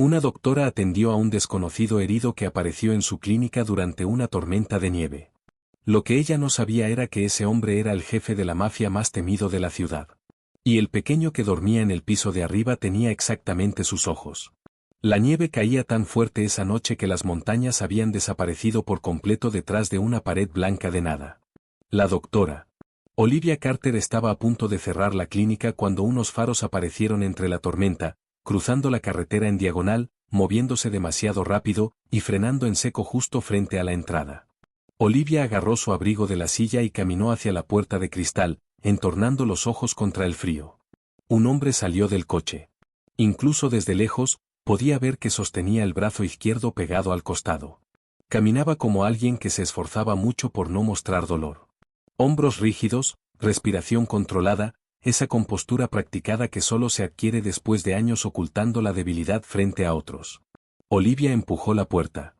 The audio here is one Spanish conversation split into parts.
Una doctora atendió a un desconocido herido que apareció en su clínica durante una tormenta de nieve. Lo que ella no sabía era que ese hombre era el jefe de la mafia más temido de la ciudad. Y el pequeño que dormía en el piso de arriba tenía exactamente sus ojos. La nieve caía tan fuerte esa noche que las montañas habían desaparecido por completo detrás de una pared blanca de nada. La doctora Olivia Carter estaba a punto de cerrar la clínica cuando unos faros aparecieron entre la tormenta, cruzando la carretera en diagonal, moviéndose demasiado rápido y frenando en seco justo frente a la entrada. Olivia agarró su abrigo de la silla y caminó hacia la puerta de cristal, entornando los ojos contra el frío. Un hombre salió del coche. Incluso desde lejos, podía ver que sostenía el brazo izquierdo pegado al costado. Caminaba como alguien que se esforzaba mucho por no mostrar dolor. Hombros rígidos, respiración controlada, esa compostura practicada que solo se adquiere después de años ocultando la debilidad frente a otros. Olivia empujó la puerta.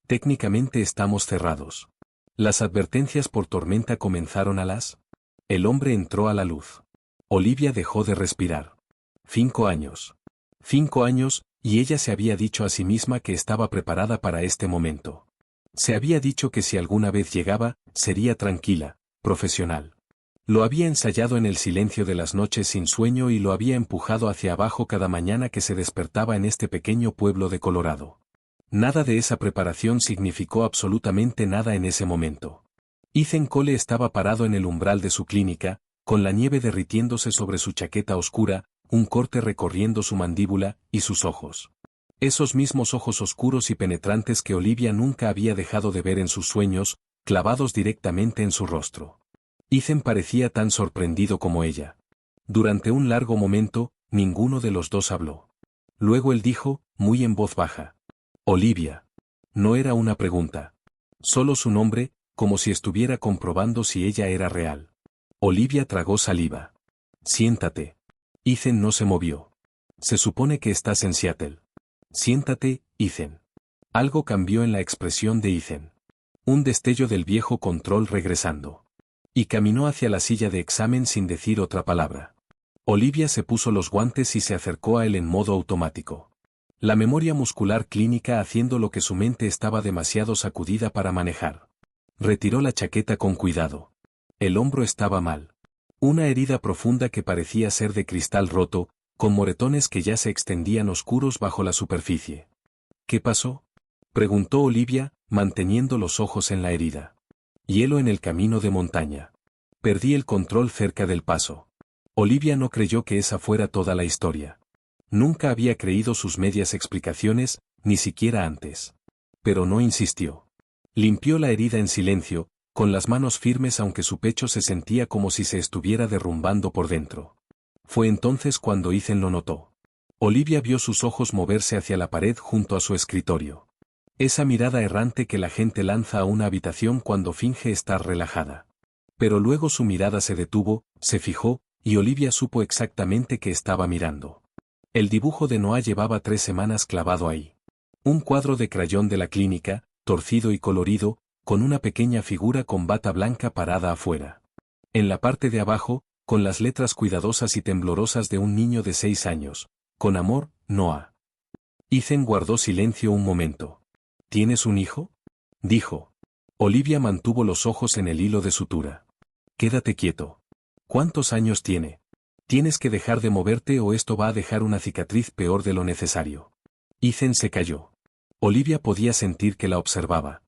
Técnicamente estamos cerrados. Las advertencias por tormenta comenzaron a las. El hombre entró a la luz. Olivia dejó de respirar. 5 años. 5 años, y ella se había dicho a sí misma que estaba preparada para este momento. Se había dicho que si alguna vez llegaba, sería tranquila, profesional. Lo había ensayado en el silencio de las noches sin sueño y lo había empujado hacia abajo cada mañana que se despertaba en este pequeño pueblo de Colorado. Nada de esa preparación significó absolutamente nada en ese momento. Ethan Cole estaba parado en el umbral de su clínica, con la nieve derritiéndose sobre su chaqueta oscura, un corte recorriendo su mandíbula y sus ojos. Esos mismos ojos oscuros y penetrantes que Olivia nunca había dejado de ver en sus sueños, clavados directamente en su rostro. Ethan parecía tan sorprendido como ella. Durante un largo momento, ninguno de los dos habló. Luego él dijo, muy en voz baja: Olivia. No era una pregunta. Solo su nombre, como si estuviera comprobando si ella era real. Olivia tragó saliva. Siéntate. Ethan no se movió. Se supone que estás en Seattle. Siéntate, Ethan. Algo cambió en la expresión de Ethan. Un destello del viejo control regresando. Y caminó hacia la silla de examen sin decir otra palabra. Olivia se puso los guantes y se acercó a él en modo automático. La memoria muscular clínica haciendo lo que su mente estaba demasiado sacudida para manejar. Retiró la chaqueta con cuidado. El hombro estaba mal. Una herida profunda que parecía ser de cristal roto, con moretones que ya se extendían oscuros bajo la superficie. ¿Qué pasó?, preguntó Olivia, manteniendo los ojos en la herida. Hielo en el camino de montaña. Perdí el control cerca del paso. Olivia no creyó que esa fuera toda la historia. Nunca había creído sus medias explicaciones, ni siquiera antes. Pero no insistió. Limpió la herida en silencio, con las manos firmes aunque su pecho se sentía como si se estuviera derrumbando por dentro. Fue entonces cuando Ethan lo notó. Olivia vio sus ojos moverse hacia la pared junto a su escritorio. Esa mirada errante que la gente lanza a una habitación cuando finge estar relajada. Pero luego su mirada se detuvo, se fijó, y Olivia supo exactamente qué estaba mirando. El dibujo de Noah llevaba 3 semanas clavado ahí. Un cuadro de crayón de la clínica, torcido y colorido, con una pequeña figura con bata blanca parada afuera. En la parte de abajo, con las letras cuidadosas y temblorosas de un niño de 6 años. Con amor, Noah. Ethan guardó silencio un momento. ¿Tienes un hijo?, dijo. Olivia mantuvo los ojos en el hilo de sutura. Quédate quieto. ¿Cuántos años tiene? Tienes que dejar de moverte o esto va a dejar una cicatriz peor de lo necesario. Ethan se calló. Olivia podía sentir que la observaba.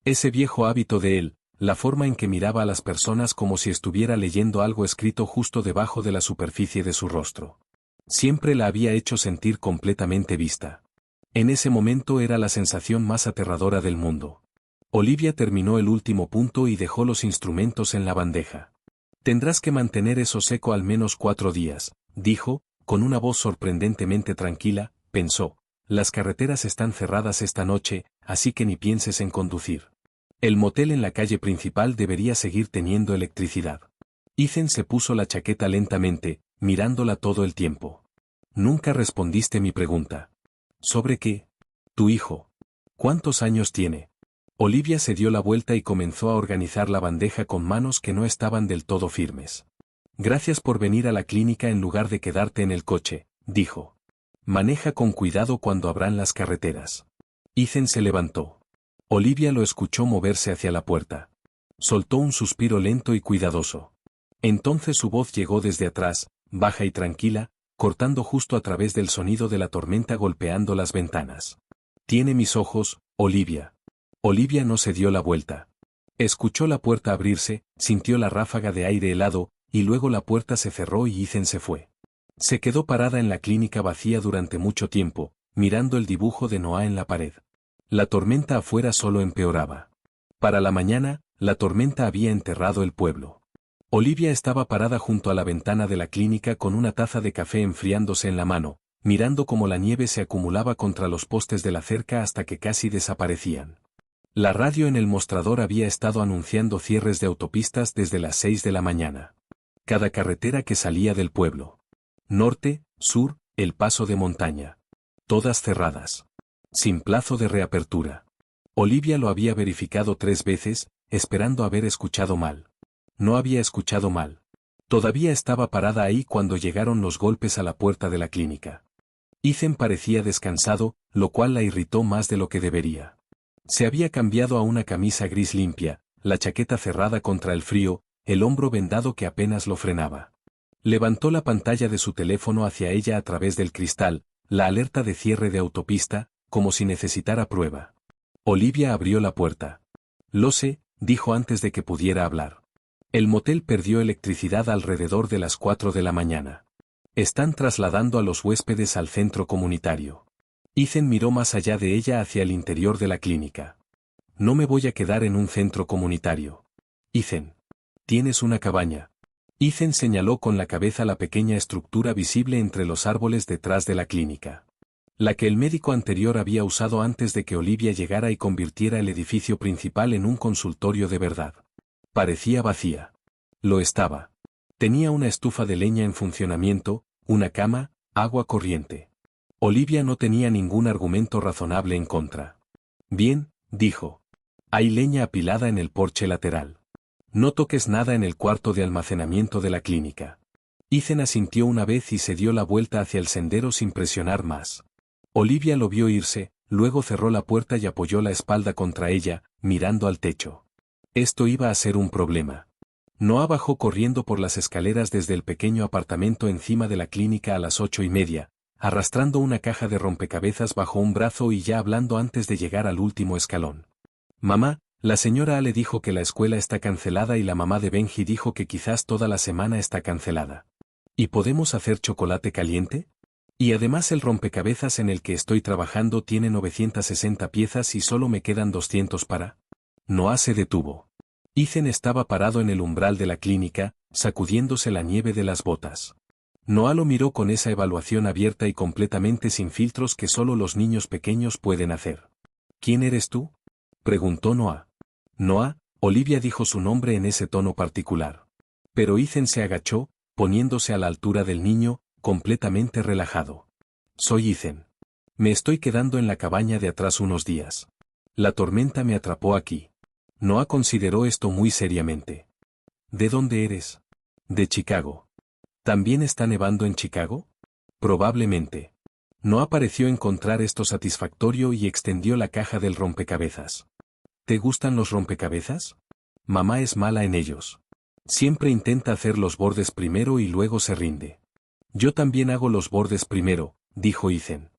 Ese viejo hábito de él, la forma en que miraba a las personas como si estuviera leyendo algo escrito justo debajo de la superficie de su rostro. Siempre la había hecho sentir completamente vista. En ese momento era la sensación más aterradora del mundo. Olivia terminó el último punto y dejó los instrumentos en la bandeja. Tendrás que mantener eso seco al menos 4 días, dijo, con una voz sorprendentemente tranquila. Pensó: las carreteras están cerradas esta noche, así que ni pienses en conducir. El motel en la calle principal debería seguir teniendo electricidad. Ethan se puso la chaqueta lentamente, mirándola todo el tiempo. Nunca respondiste mi pregunta. ¿Sobre qué? Tu hijo. ¿Cuántos años tiene? Olivia se dio la vuelta y comenzó a organizar la bandeja con manos que no estaban del todo firmes. Gracias por venir a la clínica en lugar de quedarte en el coche, dijo. Maneja con cuidado cuando abran las carreteras. Ethan se levantó. Olivia lo escuchó moverse hacia la puerta. Soltó un suspiro lento y cuidadoso. Entonces su voz llegó desde atrás, baja y tranquila, cortando justo a través del sonido de la tormenta golpeando las ventanas. Tiene mis ojos, Olivia. Olivia no se dio la vuelta. Escuchó la puerta abrirse, sintió la ráfaga de aire helado, y luego la puerta se cerró y Ethan se fue. Se quedó parada en la clínica vacía durante mucho tiempo, mirando el dibujo de Noah en la pared. La tormenta afuera solo empeoraba. Para la mañana, la tormenta había enterrado el pueblo. Olivia estaba parada junto a la ventana de la clínica con una taza de café enfriándose en la mano, mirando cómo la nieve se acumulaba contra los postes de la cerca hasta que casi desaparecían. La radio en el mostrador había estado anunciando cierres de autopistas desde las 6 de la mañana. Cada carretera que salía del pueblo. Norte, sur, el paso de montaña. Todas cerradas. Sin plazo de reapertura. Olivia lo había verificado 3 veces, esperando haber escuchado mal. No había escuchado mal. Todavía estaba parada ahí cuando llegaron los golpes a la puerta de la clínica. Ethan parecía descansado, lo cual la irritó más de lo que debería. Se había cambiado a una camisa gris limpia, la chaqueta cerrada contra el frío, el hombro vendado que apenas lo frenaba. Levantó la pantalla de su teléfono hacia ella a través del cristal, la alerta de cierre de autopista, como si necesitara prueba. Olivia abrió la puerta. Lo sé, dijo antes de que pudiera hablar. El motel perdió electricidad alrededor de las 4 de la mañana. Están trasladando a los huéspedes al centro comunitario. Ethan miró más allá de ella hacia el interior de la clínica. No me voy a quedar en un centro comunitario. Ethan. Tienes una cabaña. Ethan señaló con la cabeza la pequeña estructura visible entre los árboles detrás de la clínica. La que el médico anterior había usado antes de que Olivia llegara y convirtiera el edificio principal en un consultorio de verdad. Parecía vacía. Lo estaba. Tenía una estufa de leña en funcionamiento, una cama, agua corriente. Olivia no tenía ningún argumento razonable en contra. Bien, dijo. Hay leña apilada en el porche lateral. No toques nada en el cuarto de almacenamiento de la clínica. Ethan asintió una vez y se dio la vuelta hacia el sendero sin presionar más. Olivia lo vio irse, luego cerró la puerta y apoyó la espalda contra ella, mirando al techo. Esto iba a ser un problema. Noah bajó corriendo por las escaleras desde el pequeño apartamento encima de la clínica a las 8:30, arrastrando una caja de rompecabezas bajo un brazo y ya hablando antes de llegar al último escalón. Mamá, la señora Ale dijo que la escuela está cancelada y la mamá de Benji dijo que quizás toda la semana está cancelada. ¿Y podemos hacer chocolate caliente? Y además el rompecabezas en el que estoy trabajando tiene 960 piezas y solo me quedan 200 para... Noah se detuvo. Ethan estaba parado en el umbral de la clínica, sacudiéndose la nieve de las botas. Noah lo miró con esa evaluación abierta y completamente sin filtros que solo los niños pequeños pueden hacer. ¿Quién eres tú?, preguntó Noah. Noah, Olivia dijo su nombre en ese tono particular. Pero Ethan se agachó, poniéndose a la altura del niño, completamente relajado. Soy Ethan. Me estoy quedando en la cabaña de atrás unos días. La tormenta me atrapó aquí. Noah consideró esto muy seriamente. ¿De dónde eres? De Chicago. ¿También está nevando en Chicago? Probablemente. Noah pareció encontrar esto satisfactorio y extendió la caja del rompecabezas. ¿Te gustan los rompecabezas? Mamá es mala en ellos. Siempre intenta hacer los bordes primero y luego se rinde. Yo también hago los bordes primero, dijo Ethan.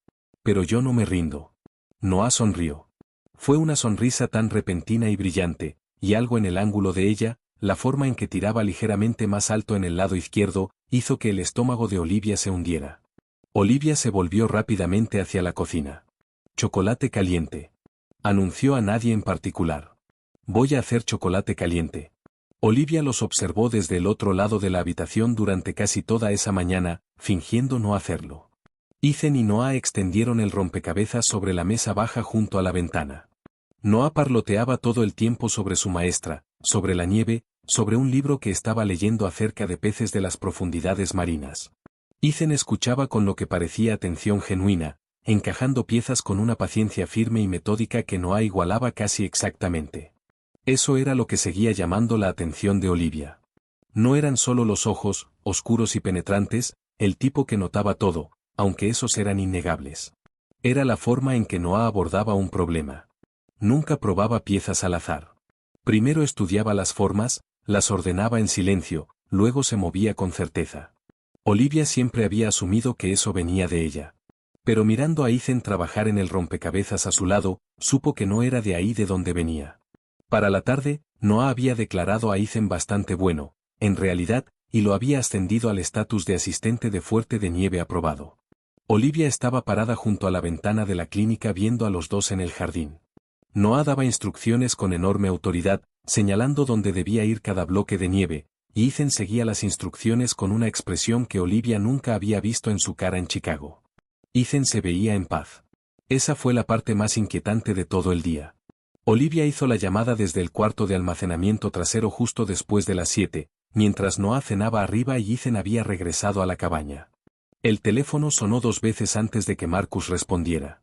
Pero yo no me rindo. Noah sonrió. Fue una sonrisa tan repentina y brillante, y algo en el ángulo de ella, la forma en que tiraba ligeramente más alto en el lado izquierdo, hizo que el estómago de Olivia se hundiera. Olivia se volvió rápidamente hacia la cocina. Chocolate caliente. Anunció a nadie en particular. Voy a hacer chocolate caliente. Olivia los observó desde el otro lado de la habitación durante casi toda esa mañana, fingiendo no hacerlo. Ethan y Noah extendieron el rompecabezas sobre la mesa baja junto a la ventana. Noah parloteaba todo el tiempo sobre su maestra, sobre la nieve, sobre un libro que estaba leyendo acerca de peces de las profundidades marinas. Ethan escuchaba con lo que parecía atención genuina, encajando piezas con una paciencia firme y metódica que Noah igualaba casi exactamente. Eso era lo que seguía llamando la atención de Olivia. No eran solo los ojos, oscuros y penetrantes, el tipo que notaba todo, aunque esos eran innegables. Era la forma en que Noah abordaba un problema. Nunca probaba piezas al azar. Primero estudiaba las formas, las ordenaba en silencio, luego se movía con certeza. Olivia siempre había asumido que eso venía de ella. Pero mirando a Ethan trabajar en el rompecabezas a su lado, supo que no era de ahí de donde venía. Para la tarde, Noah había declarado a Ethan bastante bueno, en realidad, y lo había ascendido al estatus de asistente de fuerte de nieve aprobado. Olivia estaba parada junto a la ventana de la clínica viendo a los dos en el jardín. Noah daba instrucciones con enorme autoridad, señalando dónde debía ir cada bloque de nieve, y Ethan seguía las instrucciones con una expresión que Olivia nunca había visto en su cara en Chicago. Ethan se veía en paz. Esa fue la parte más inquietante de todo el día. Olivia hizo la llamada desde el cuarto de almacenamiento trasero justo después de las 7, mientras Noah cenaba arriba y Ethan había regresado a la cabaña. El teléfono sonó 2 veces antes de que Marcus respondiera.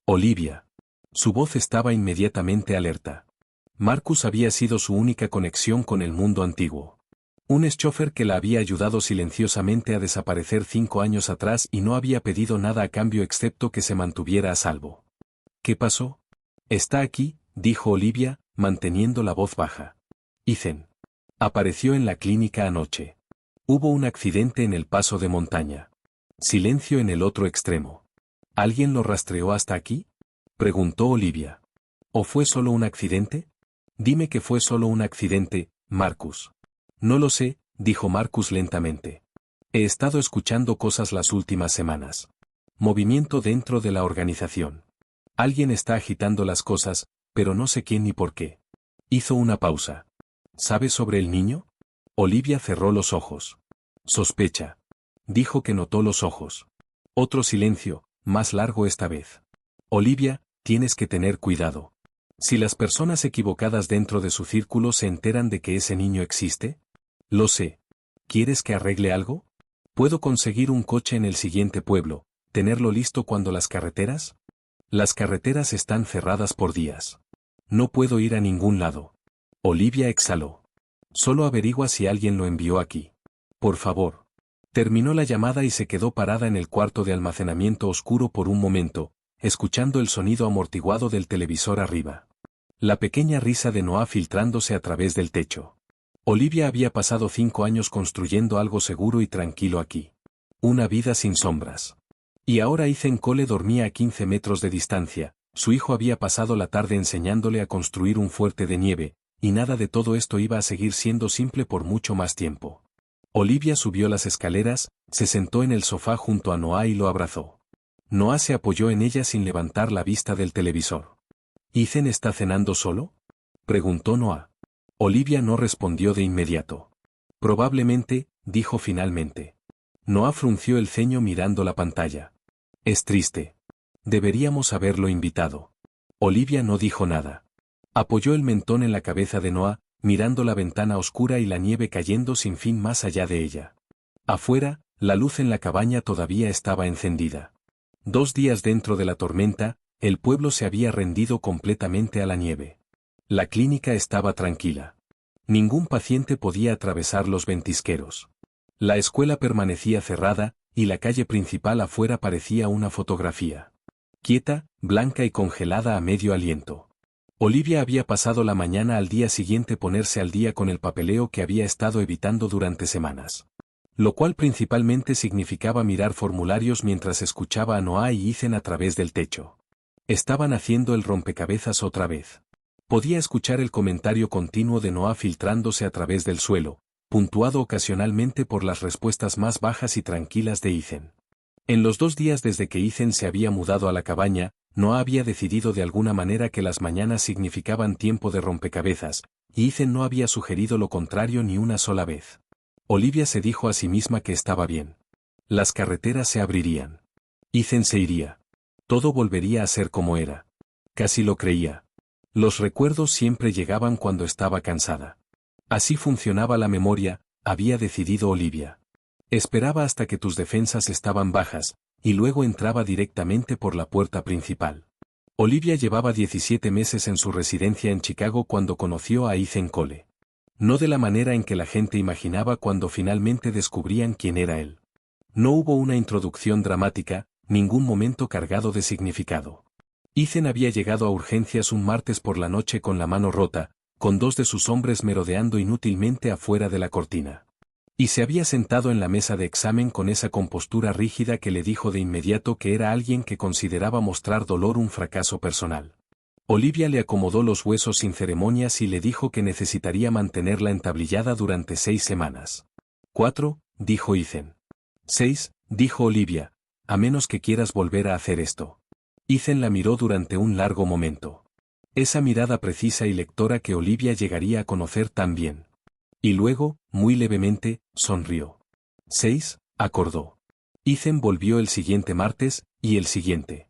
Olivia. Su voz estaba inmediatamente alerta. Marcus había sido su única conexión con el mundo antiguo. Un chófer que la había ayudado silenciosamente a desaparecer 5 años atrás y no había pedido nada a cambio excepto que se mantuviera a salvo. ¿Qué pasó? Está aquí, dijo Olivia, manteniendo la voz baja. Ethan. Apareció en la clínica anoche. Hubo un accidente en el paso de montaña. Silencio en el otro extremo. ¿Alguien lo rastreó hasta aquí? Preguntó Olivia. ¿O fue solo un accidente? Dime que fue solo un accidente, Marcus. No lo sé, dijo Marcus lentamente. He estado escuchando cosas las últimas semanas. Movimiento dentro de la organización. Alguien está agitando las cosas, pero no sé quién ni por qué. Hizo una pausa. ¿Sabes sobre el niño? Olivia cerró los ojos. Sospecha. Dijo que notó los ojos. Otro silencio, más largo esta vez. Olivia, tienes que tener cuidado. Si las personas equivocadas dentro de su círculo se enteran de que ese niño existe. Lo sé. ¿Quieres que arregle algo? ¿Puedo conseguir un coche en el siguiente pueblo, tenerlo listo cuando las carreteras? Las carreteras están cerradas por días. No puedo ir a ningún lado. Olivia exhaló. Solo averigua si alguien lo envió aquí. Por favor. Terminó la llamada y se quedó parada en el cuarto de almacenamiento oscuro por un momento, escuchando el sonido amortiguado del televisor arriba. La pequeña risa de Noah filtrándose a través del techo. Olivia había pasado 5 años construyendo algo seguro y tranquilo aquí. Una vida sin sombras. Y ahora Ethan Cole dormía a 15 metros de distancia, su hijo había pasado la tarde enseñándole a construir un fuerte de nieve, y nada de todo esto iba a seguir siendo simple por mucho más tiempo. Olivia subió las escaleras, se sentó en el sofá junto a Noah y lo abrazó. Noah se apoyó en ella sin levantar la vista del televisor. ¿Ethan está cenando solo? Preguntó Noah. Olivia no respondió de inmediato. Probablemente, dijo finalmente. Noah frunció el ceño mirando la pantalla. Es triste. Deberíamos haberlo invitado. Olivia no dijo nada. Apoyó el mentón en la cabeza de Noah, mirando la ventana oscura y la nieve cayendo sin fin más allá de ella. Afuera, la luz en la cabaña todavía estaba encendida. 2 días dentro de la tormenta, el pueblo se había rendido completamente a la nieve. La clínica estaba tranquila. Ningún paciente podía atravesar los ventisqueros. La escuela permanecía cerrada, y la calle principal afuera parecía una fotografía. Quieta, blanca y congelada a medio aliento. Olivia había pasado la mañana al día siguiente ponerse al día con el papeleo que había estado evitando durante semanas. Lo cual principalmente significaba mirar formularios mientras escuchaba a Noah y Ethan a través del techo. Estaban haciendo el rompecabezas otra vez. Podía escuchar el comentario continuo de Noah filtrándose a través del suelo, puntuado ocasionalmente por las respuestas más bajas y tranquilas de Ethan. En los 2 días desde que Ethan se había mudado a la cabaña, Noah había decidido de alguna manera que las mañanas significaban tiempo de rompecabezas, y Ethan no había sugerido lo contrario ni una sola vez. Olivia se dijo a sí misma que estaba bien. Las carreteras se abrirían. Ethan se iría. Todo volvería a ser como era. Casi lo creía. Los recuerdos siempre llegaban cuando estaba cansada. Así funcionaba la memoria, había decidido Olivia. Esperaba hasta que tus defensas estaban bajas, y luego entraba directamente por la puerta principal. Olivia llevaba 17 meses en su residencia en Chicago cuando conoció a Ethan Cole. No de la manera en que la gente imaginaba cuando finalmente descubrían quién era él. No hubo una introducción dramática, ningún momento cargado de significado. Ethan había llegado a urgencias un martes por la noche con la mano rota, con dos de sus hombres merodeando inútilmente afuera de la cortina. Y se había sentado en la mesa de examen con esa compostura rígida que le dijo de inmediato que era alguien que consideraba mostrar dolor un fracaso personal. Olivia le acomodó los huesos sin ceremonias y le dijo que necesitaría mantenerla entablillada durante 6 semanas. 4, dijo Ethan. 6, dijo Olivia, a menos que quieras volver a hacer esto. Ethan la miró durante un largo momento. Esa mirada precisa y lectora que Olivia llegaría a conocer tan bien. Y luego, muy levemente, sonrió. 6, acordó. Ethan volvió el siguiente martes, y el siguiente.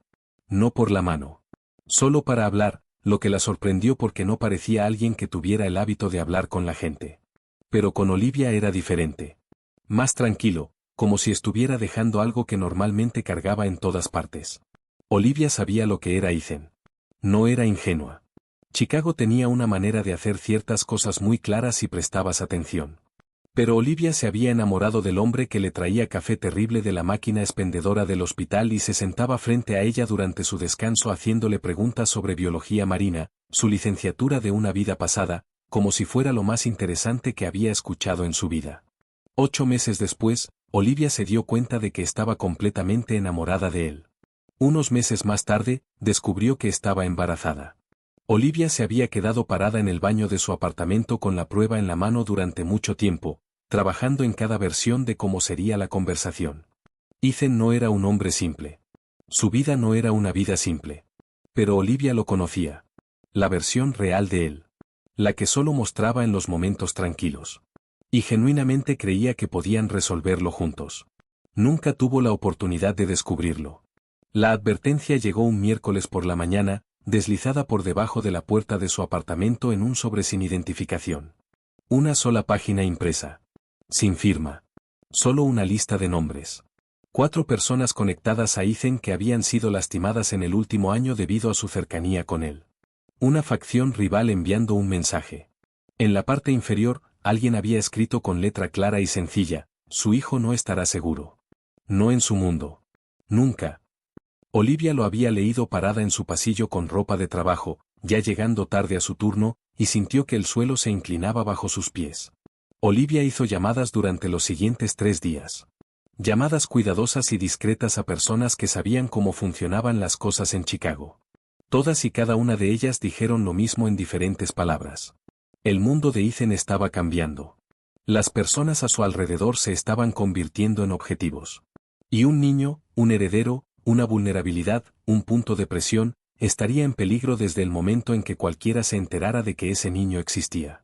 No por la mano. Solo para hablar, lo que la sorprendió porque no parecía alguien que tuviera el hábito de hablar con la gente. Pero con Olivia era diferente. Más tranquilo, como si estuviera dejando algo que normalmente cargaba en todas partes. Olivia sabía lo que era Ethan. No era ingenua. Chicago tenía una manera de hacer ciertas cosas muy claras si prestabas atención. Pero Olivia se había enamorado del hombre que le traía café terrible de la máquina expendedora del hospital y se sentaba frente a ella durante su descanso haciéndole preguntas sobre biología marina, su licenciatura de una vida pasada, como si fuera lo más interesante que había escuchado en su vida. 8 meses después, Olivia se dio cuenta de que estaba completamente enamorada de él. Unos meses más tarde, descubrió que estaba embarazada. Olivia se había quedado parada en el baño de su apartamento con la prueba en la mano durante mucho tiempo, trabajando en cada versión de cómo sería la conversación. Ethan no era un hombre simple. Su vida no era una vida simple. Pero Olivia lo conocía. La versión real de él. La que solo mostraba en los momentos tranquilos. Y genuinamente creía que podían resolverlo juntos. Nunca tuvo la oportunidad de descubrirlo. La advertencia llegó un miércoles por la mañana, deslizada por debajo de la puerta de su apartamento en un sobre sin identificación. Una sola página impresa. Sin firma. Solo una lista de nombres. 4 personas conectadas a Ethan que habían sido lastimadas en el último año debido a su cercanía con él. Una facción rival enviando un mensaje. En la parte inferior, alguien había escrito con letra clara y sencilla, su hijo no estará seguro. No en su mundo. Nunca. Olivia lo había leído parada en su pasillo con ropa de trabajo, ya llegando tarde a su turno, y sintió que el suelo se inclinaba bajo sus pies. Olivia hizo llamadas durante los siguientes 3 días. Llamadas cuidadosas y discretas a personas que sabían cómo funcionaban las cosas en Chicago. Todas y cada una de ellas dijeron lo mismo en diferentes palabras. El mundo de Ethan estaba cambiando. Las personas a su alrededor se estaban convirtiendo en objetivos. Y un niño, un heredero, una vulnerabilidad, un punto de presión, estaría en peligro desde el momento en que cualquiera se enterara de que ese niño existía.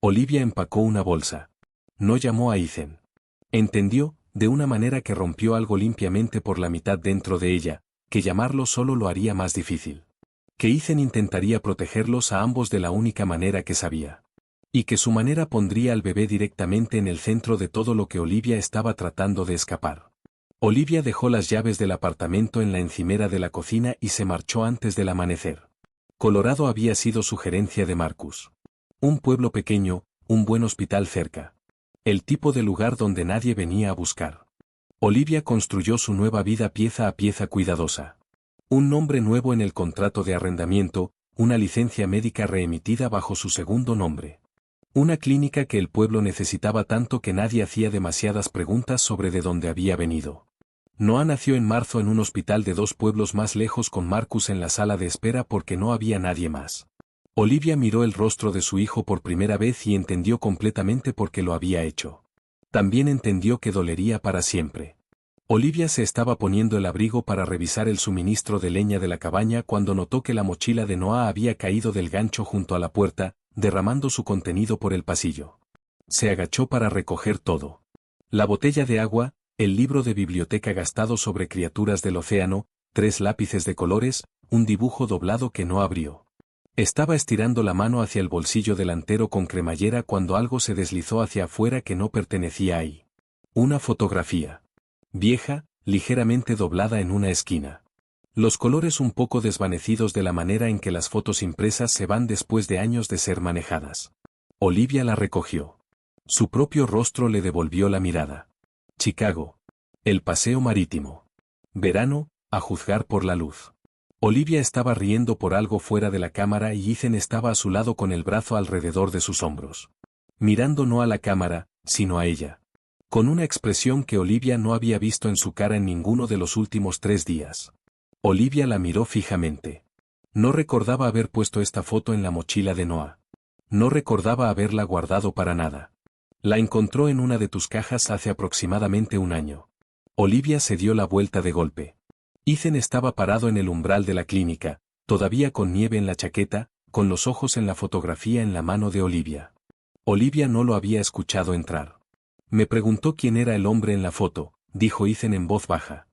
Olivia empacó una bolsa. No llamó a Ethan. Entendió, de una manera que rompió algo limpiamente por la mitad dentro de ella, que llamarlo solo lo haría más difícil. Que Ethan intentaría protegerlos a ambos de la única manera que sabía. Y que su manera pondría al bebé directamente en el centro de todo lo que Olivia estaba tratando de escapar. Olivia dejó las llaves del apartamento en la encimera de la cocina y se marchó antes del amanecer. Colorado había sido sugerencia de Marcus. Un pueblo pequeño, un buen hospital cerca. El tipo de lugar donde nadie venía a buscar. Olivia construyó su nueva vida pieza a pieza cuidadosa. Un nombre nuevo en el contrato de arrendamiento, una licencia médica reemitida bajo su segundo nombre. Una clínica que el pueblo necesitaba tanto que nadie hacía demasiadas preguntas sobre de dónde había venido. Noah nació en marzo en un hospital de 2 pueblos más lejos con Marcus en la sala de espera porque no había nadie más. Olivia miró el rostro de su hijo por primera vez y entendió completamente por qué lo había hecho. También entendió que dolería para siempre. Olivia se estaba poniendo el abrigo para revisar el suministro de leña de la cabaña cuando notó que la mochila de Noah había caído del gancho junto a la puerta, derramando su contenido por el pasillo. Se agachó para recoger todo. La botella de agua, el libro de biblioteca gastado sobre criaturas del océano, 3 lápices de colores, un dibujo doblado que no abrió. Estaba estirando la mano hacia el bolsillo delantero con cremallera cuando algo se deslizó hacia afuera que no pertenecía ahí. Una fotografía. Vieja, ligeramente doblada en una esquina. Los colores un poco desvanecidos de la manera en que las fotos impresas se van después de años de ser manejadas. Olivia la recogió. Su propio rostro le devolvió la mirada. Chicago. El paseo marítimo. Verano, a juzgar por la luz. Olivia estaba riendo por algo fuera de la cámara y Ethan estaba a su lado con el brazo alrededor de sus hombros. Mirando no a la cámara, sino a ella. Con una expresión que Olivia no había visto en su cara en ninguno de los últimos 3 días. Olivia la miró fijamente. No recordaba haber puesto esta foto en la mochila de Noah. No recordaba haberla guardado para nada. La encontró en una de tus cajas hace aproximadamente 1 año. Olivia se dio la vuelta de golpe. Ethan estaba parado en el umbral de la clínica, todavía con nieve en la chaqueta, con los ojos en la fotografía en la mano de Olivia. Olivia no lo había escuchado entrar. Me preguntó quién era el hombre en la foto, dijo Ethan en voz baja.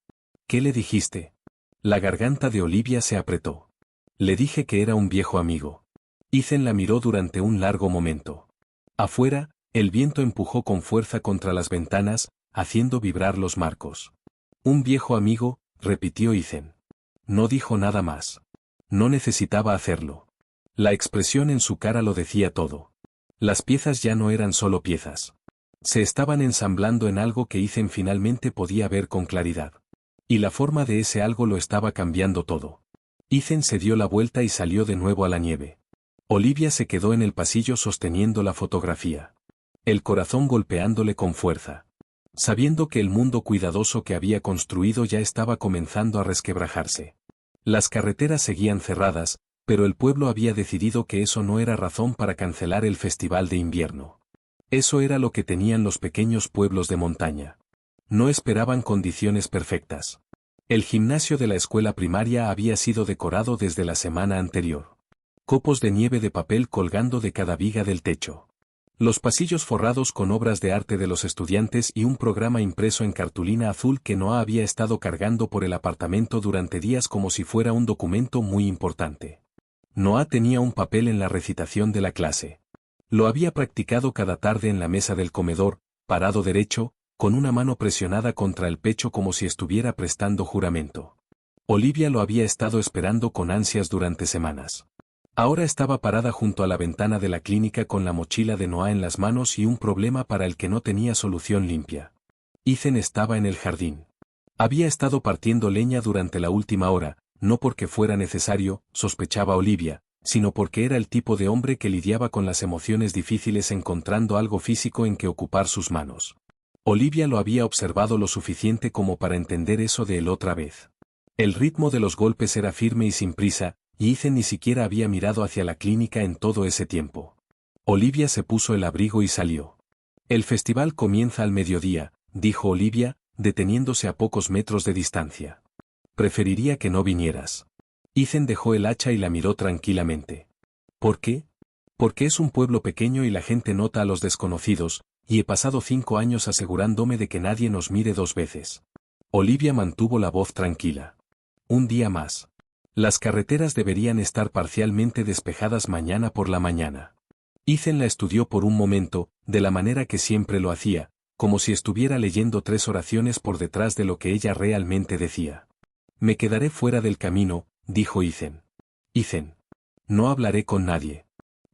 ¿Qué le dijiste? La garganta de Olivia se apretó. Le dije que era un viejo amigo. Ethan la miró durante un largo momento. Afuera, el viento empujó con fuerza contra las ventanas, haciendo vibrar los marcos. Un viejo amigo, repitió Ethan. No dijo nada más. No necesitaba hacerlo. La expresión en su cara lo decía todo. Las piezas ya no eran solo piezas. Se estaban ensamblando en algo que Ethan finalmente podía ver con claridad. Y la forma de ese algo lo estaba cambiando todo. Ethan se dio la vuelta y salió de nuevo a la nieve. Olivia se quedó en el pasillo sosteniendo la fotografía. El corazón golpeándole con fuerza. Sabiendo que el mundo cuidadoso que había construido ya estaba comenzando a resquebrajarse. Las carreteras seguían cerradas, pero el pueblo había decidido que eso no era razón para cancelar el festival de invierno. Eso era lo que tenían los pequeños pueblos de montaña. No esperaban condiciones perfectas. El gimnasio de la escuela primaria había sido decorado desde la semana anterior. Copos de nieve de papel colgando de cada viga del techo. Los pasillos forrados con obras de arte de los estudiantes y un programa impreso en cartulina azul que Noah había estado cargando por el apartamento durante días como si fuera un documento muy importante. Noah tenía un papel en la recitación de la clase. Lo había practicado cada tarde en la mesa del comedor, parado derecho, con una mano presionada contra el pecho como si estuviera prestando juramento. Olivia lo había estado esperando con ansias durante semanas. Ahora estaba parada junto a la ventana de la clínica con la mochila de Noah en las manos y un problema para el que no tenía solución limpia. Ethan estaba en el jardín. Había estado partiendo leña durante la última hora, no porque fuera necesario, sospechaba Olivia, sino porque era el tipo de hombre que lidiaba con las emociones difíciles encontrando algo físico en que ocupar sus manos. Olivia lo había observado lo suficiente como para entender eso de él otra vez. El ritmo de los golpes era firme y sin prisa, y Ethan ni siquiera había mirado hacia la clínica en todo ese tiempo. Olivia se puso el abrigo y salió. El festival comienza al mediodía, dijo Olivia, deteniéndose a pocos metros de distancia. Preferiría que no vinieras. Ethan dejó el hacha y la miró tranquilamente. ¿Por qué? Porque es un pueblo pequeño y la gente nota a los desconocidos, y he pasado 5 años asegurándome de que nadie nos mire 2 veces. Olivia mantuvo la voz tranquila. Un día más. Las carreteras deberían estar parcialmente despejadas mañana por la mañana. Ethan la estudió por un momento, de la manera que siempre lo hacía, como si estuviera leyendo 3 oraciones por detrás de lo que ella realmente decía. Me quedaré fuera del camino, dijo Ethan. Ethan. No hablaré con nadie.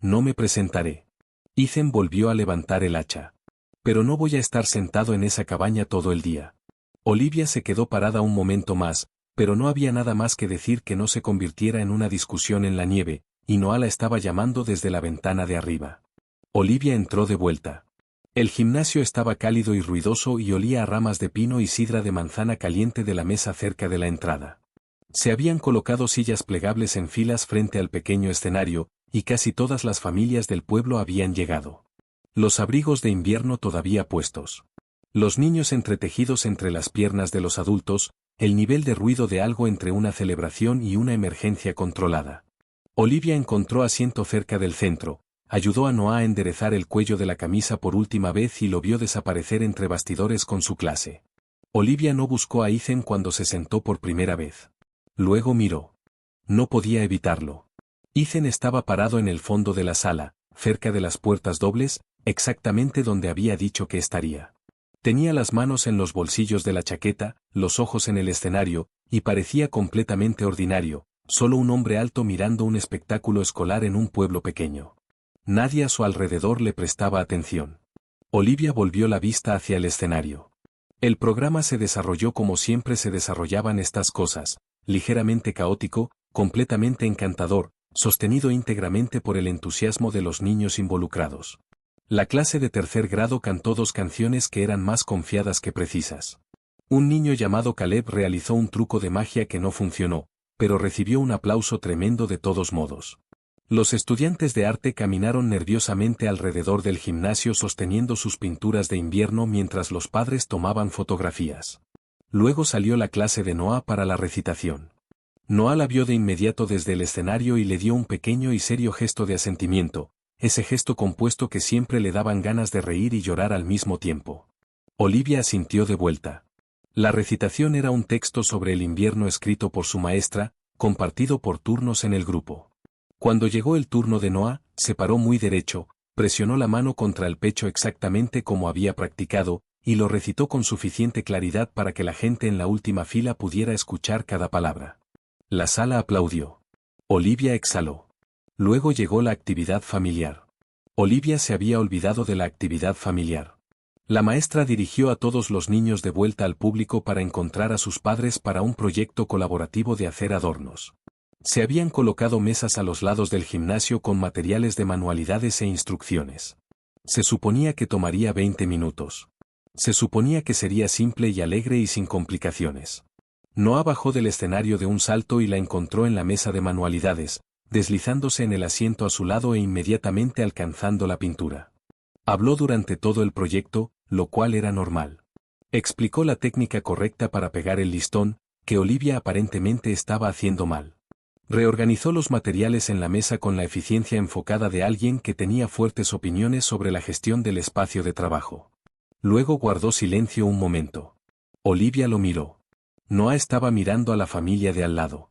No me presentaré. Ethan volvió a levantar el hacha. Pero no voy a estar sentado en esa cabaña todo el día. Olivia se quedó parada un momento más, pero no había nada más que decir que no se convirtiera en una discusión en la nieve, y Noah la estaba llamando desde la ventana de arriba. Olivia entró de vuelta. El gimnasio estaba cálido y ruidoso y olía a ramas de pino y sidra de manzana caliente de la mesa cerca de la entrada. Se habían colocado sillas plegables en filas frente al pequeño escenario, y casi todas las familias del pueblo habían llegado. Los abrigos de invierno todavía puestos. Los niños entretejidos entre las piernas de los adultos, el nivel de ruido de algo entre una celebración y una emergencia controlada. Olivia encontró asiento cerca del centro, ayudó a Noah a enderezar el cuello de la camisa por última vez y lo vio desaparecer entre bastidores con su clase. Olivia no buscó a Ethan cuando se sentó por primera vez. Luego miró. No podía evitarlo. Ethan estaba parado en el fondo de la sala, cerca de las puertas dobles, exactamente donde había dicho que estaría. Tenía las manos en los bolsillos de la chaqueta, los ojos en el escenario, y parecía completamente ordinario, solo un hombre alto mirando un espectáculo escolar en un pueblo pequeño. Nadie a su alrededor le prestaba atención. Olivia volvió la vista hacia el escenario. El programa se desarrolló como siempre se desarrollaban estas cosas, ligeramente caótico, completamente encantador, sostenido íntegramente por el entusiasmo de los niños involucrados. La clase de tercer grado cantó 2 canciones que eran más confiadas que precisas. Un niño llamado Caleb realizó un truco de magia que no funcionó, pero recibió un aplauso tremendo de todos modos. Los estudiantes de arte caminaron nerviosamente alrededor del gimnasio sosteniendo sus pinturas de invierno mientras los padres tomaban fotografías. Luego salió la clase de Noah para la recitación. Noah la vio de inmediato desde el escenario y le dio un pequeño y serio gesto de asentimiento, ese gesto compuesto que siempre le daban ganas de reír y llorar al mismo tiempo. Olivia asintió de vuelta. La recitación era un texto sobre el invierno escrito por su maestra, compartido por turnos en el grupo. Cuando llegó el turno de Noah, se paró muy derecho, presionó la mano contra el pecho exactamente como había practicado, y lo recitó con suficiente claridad para que la gente en la última fila pudiera escuchar cada palabra. La sala aplaudió. Olivia exhaló. Luego llegó la actividad familiar. Olivia se había olvidado de la actividad familiar. La maestra dirigió a todos los niños de vuelta al público para encontrar a sus padres para un proyecto colaborativo de hacer adornos. Se habían colocado mesas a los lados del gimnasio con materiales de manualidades e instrucciones. Se suponía que tomaría 20 minutos. Se suponía que sería simple y alegre y sin complicaciones. Noah bajó del escenario de un salto y la encontró en la mesa de manualidades, deslizándose en el asiento a su lado e inmediatamente alcanzando la pintura. Habló durante todo el proyecto, lo cual era normal. Explicó la técnica correcta para pegar el listón, que Olivia aparentemente estaba haciendo mal. Reorganizó los materiales en la mesa con la eficiencia enfocada de alguien que tenía fuertes opiniones sobre la gestión del espacio de trabajo. Luego guardó silencio un momento. Olivia lo miró. Noah estaba mirando a la familia de al lado.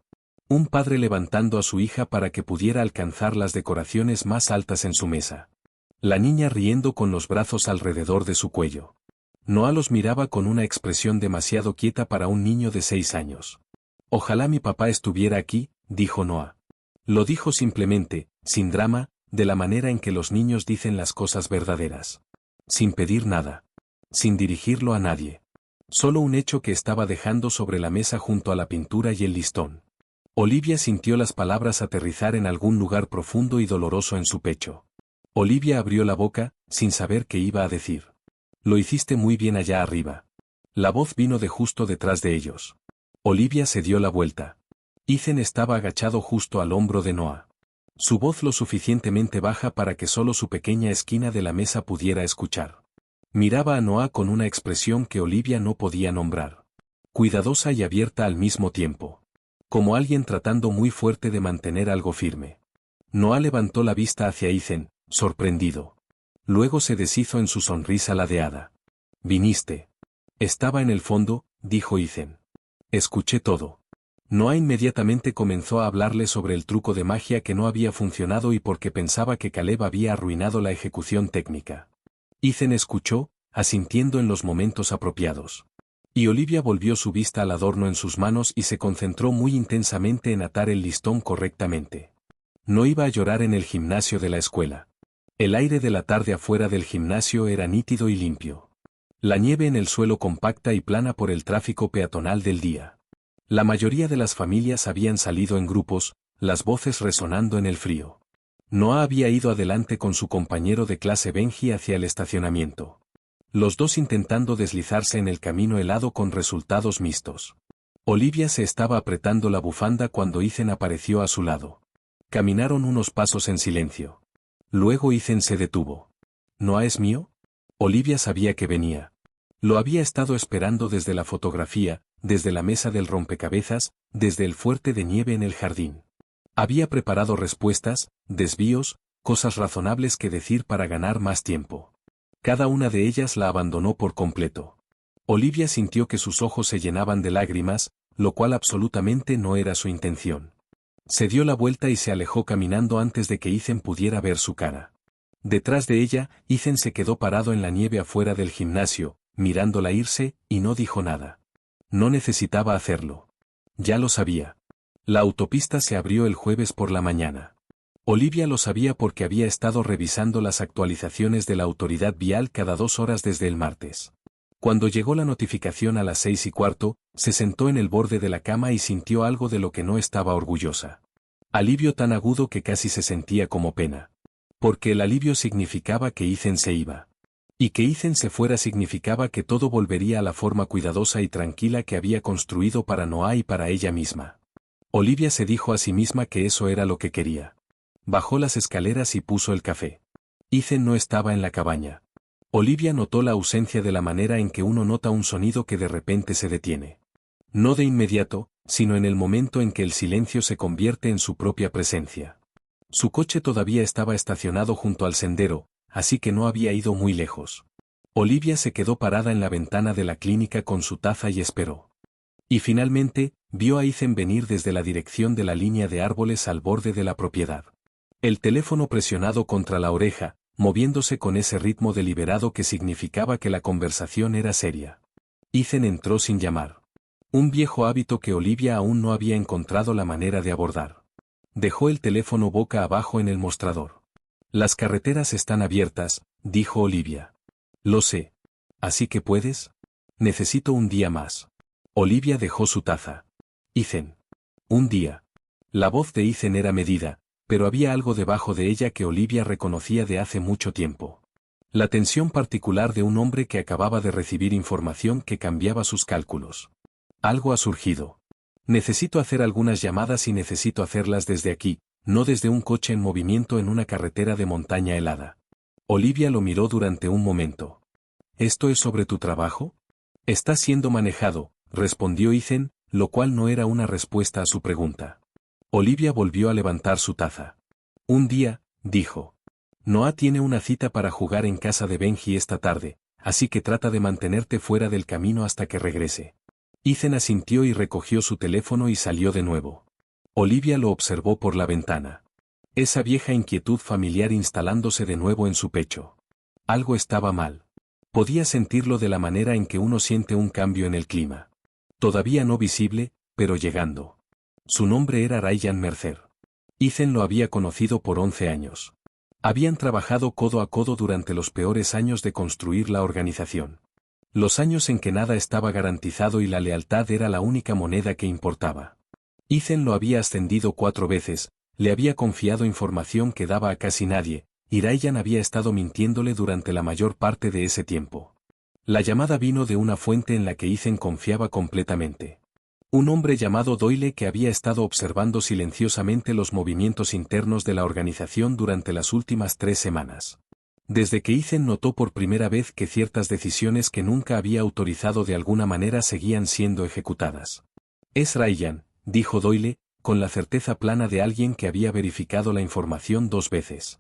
Un padre levantando a su hija para que pudiera alcanzar las decoraciones más altas en su mesa. La niña riendo con los brazos alrededor de su cuello. Noah los miraba con una expresión demasiado quieta para un niño de 6 años. Ojalá mi papá estuviera aquí, dijo Noah. Lo dijo simplemente, sin drama, de la manera en que los niños dicen las cosas verdaderas. Sin pedir nada. Sin dirigirlo a nadie. Solo un hecho que estaba dejando sobre la mesa junto a la pintura y el listón. Olivia sintió las palabras aterrizar en algún lugar profundo y doloroso en su pecho. Olivia abrió la boca, sin saber qué iba a decir. Lo hiciste muy bien allá arriba. La voz vino de justo detrás de ellos. Olivia se dio la vuelta. Ethan estaba agachado justo al hombro de Noah. Su voz lo suficientemente baja para que solo su pequeña esquina de la mesa pudiera escuchar. Miraba a Noah con una expresión que Olivia no podía nombrar. Cuidadosa y abierta al mismo tiempo. Como alguien tratando muy fuerte de mantener algo firme. Noah levantó la vista hacia Ethan, sorprendido. Luego se deshizo en su sonrisa ladeada. «Viniste». «Estaba en el fondo», dijo Ethan. «Escuché todo». Noah inmediatamente comenzó a hablarle sobre el truco de magia que no había funcionado y porque pensaba que Caleb había arruinado la ejecución técnica. Ethan escuchó, asintiendo en los momentos apropiados. Y Olivia volvió su vista al adorno en sus manos y se concentró muy intensamente en atar el listón correctamente. No iba a llorar en el gimnasio de la escuela. El aire de la tarde afuera del gimnasio era nítido y limpio. La nieve en el suelo compacta y plana por el tráfico peatonal del día. La mayoría de las familias habían salido en grupos, las voces resonando en el frío. Noah había ido adelante con su compañero de clase Benji hacia el estacionamiento. Los dos intentando deslizarse en el camino helado con resultados mixtos. Olivia se estaba apretando la bufanda cuando Ethan apareció a su lado. Caminaron unos pasos en silencio. Luego Ethan se detuvo. ¿Noah es mío? Olivia sabía que venía. Lo había estado esperando desde la fotografía, desde la mesa del rompecabezas, desde el fuerte de nieve en el jardín. Había preparado respuestas, desvíos, cosas razonables que decir para ganar más tiempo. Cada una de ellas la abandonó por completo. Olivia sintió que sus ojos se llenaban de lágrimas, lo cual absolutamente no era su intención. Se dio la vuelta y se alejó caminando antes de que Ethan pudiera ver su cara. Detrás de ella, Ethan se quedó parado en la nieve afuera del gimnasio, mirándola irse, y no dijo nada. No necesitaba hacerlo. Ya lo sabía. La autopista se abrió el jueves por la mañana. Olivia lo sabía porque había estado revisando las actualizaciones de la autoridad vial cada 2 horas desde el martes. Cuando llegó la notificación a las 6:15, se sentó en el borde de la cama y sintió algo de lo que no estaba orgullosa. Alivio tan agudo que casi se sentía como pena. Porque el alivio significaba que Ethan se iba. Y que Ethan se fuera significaba que todo volvería a la forma cuidadosa y tranquila que había construido para Noah y para ella misma. Olivia se dijo a sí misma que eso era lo que quería. Bajó las escaleras y puso el café. Ethan no estaba en la cabaña. Olivia notó la ausencia de la manera en que uno nota un sonido que de repente se detiene. No de inmediato, sino en el momento en que el silencio se convierte en su propia presencia. Su coche todavía estaba estacionado junto al sendero, así que no había ido muy lejos. Olivia se quedó parada en la ventana de la clínica con su taza y esperó. Y finalmente, vio a Ethan venir desde la dirección de la línea de árboles al borde de la propiedad. El teléfono presionado contra la oreja, moviéndose con ese ritmo deliberado que significaba que la conversación era seria. Ethan entró sin llamar. Un viejo hábito que Olivia aún no había encontrado la manera de abordar. Dejó el teléfono boca abajo en el mostrador. Las carreteras están abiertas, dijo Olivia. Lo sé. ¿Así que puedes? Necesito un día más. Olivia dejó su taza. Ethan. Un día. La voz de Ethan era medida, pero había algo debajo de ella que Olivia reconocía de hace mucho tiempo. La tensión particular de un hombre que acababa de recibir información que cambiaba sus cálculos. Algo ha surgido. Necesito hacer algunas llamadas y necesito hacerlas desde aquí, no desde un coche en movimiento en una carretera de montaña helada. Olivia lo miró durante un momento. ¿Esto es sobre tu trabajo? Está siendo manejado, respondió Ethan, lo cual no era una respuesta a su pregunta. Olivia volvió a levantar su taza. Un día, dijo. Noah tiene una cita para jugar en casa de Benji esta tarde, así que trata de mantenerte fuera del camino hasta que regrese. Ethan asintió y recogió su teléfono y salió de nuevo. Olivia lo observó por la ventana. Esa vieja inquietud familiar instalándose de nuevo en su pecho. Algo estaba mal. Podía sentirlo de la manera en que uno siente un cambio en el clima. Todavía no visible, pero llegando. Su nombre era Ryan Mercer. Ethan lo había conocido por 11 años. Habían trabajado codo a codo durante los peores años de construir la organización. Los años en que nada estaba garantizado y la lealtad era la única moneda que importaba. Ethan lo había ascendido 4 veces, le había confiado información que daba a casi nadie, y Ryan había estado mintiéndole durante la mayor parte de ese tiempo. La llamada vino de una fuente en la que Ethan confiaba completamente. Un hombre llamado Doyle que había estado observando silenciosamente los movimientos internos de la organización durante las últimas 3 semanas. Desde que Ethan notó por primera vez que ciertas decisiones que nunca había autorizado de alguna manera seguían siendo ejecutadas. Es Ryan, dijo Doyle, con la certeza plana de alguien que había verificado la información 2 veces.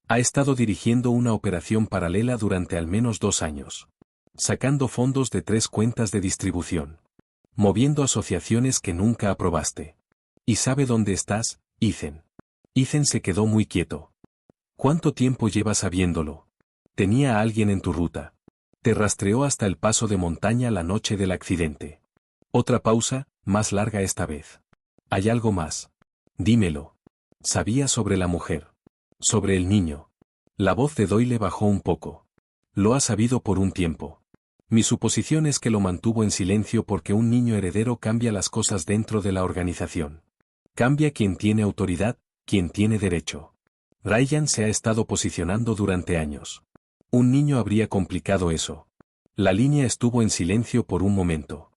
Ha estado dirigiendo una operación paralela durante al menos 2 años. Sacando fondos de 3 cuentas de distribución. Moviendo asociaciones que nunca aprobaste. ¿Y sabe dónde estás, Ethan? Ethan se quedó muy quieto. ¿Cuánto tiempo llevas sabiéndolo? Tenía a alguien en tu ruta. Te rastreó hasta el paso de montaña la noche del accidente. Otra pausa, más larga esta vez. ¿Hay algo más? Dímelo. Sabía sobre la mujer. Sobre el niño. La voz de Doyle bajó un poco. Lo ha sabido por un tiempo. Mi suposición es que lo mantuvo en silencio porque un niño heredero cambia las cosas dentro de la organización. Cambia quien tiene autoridad, quien tiene derecho. Ryan se ha estado posicionando durante años. Un niño habría complicado eso. La línea estuvo en silencio por un momento.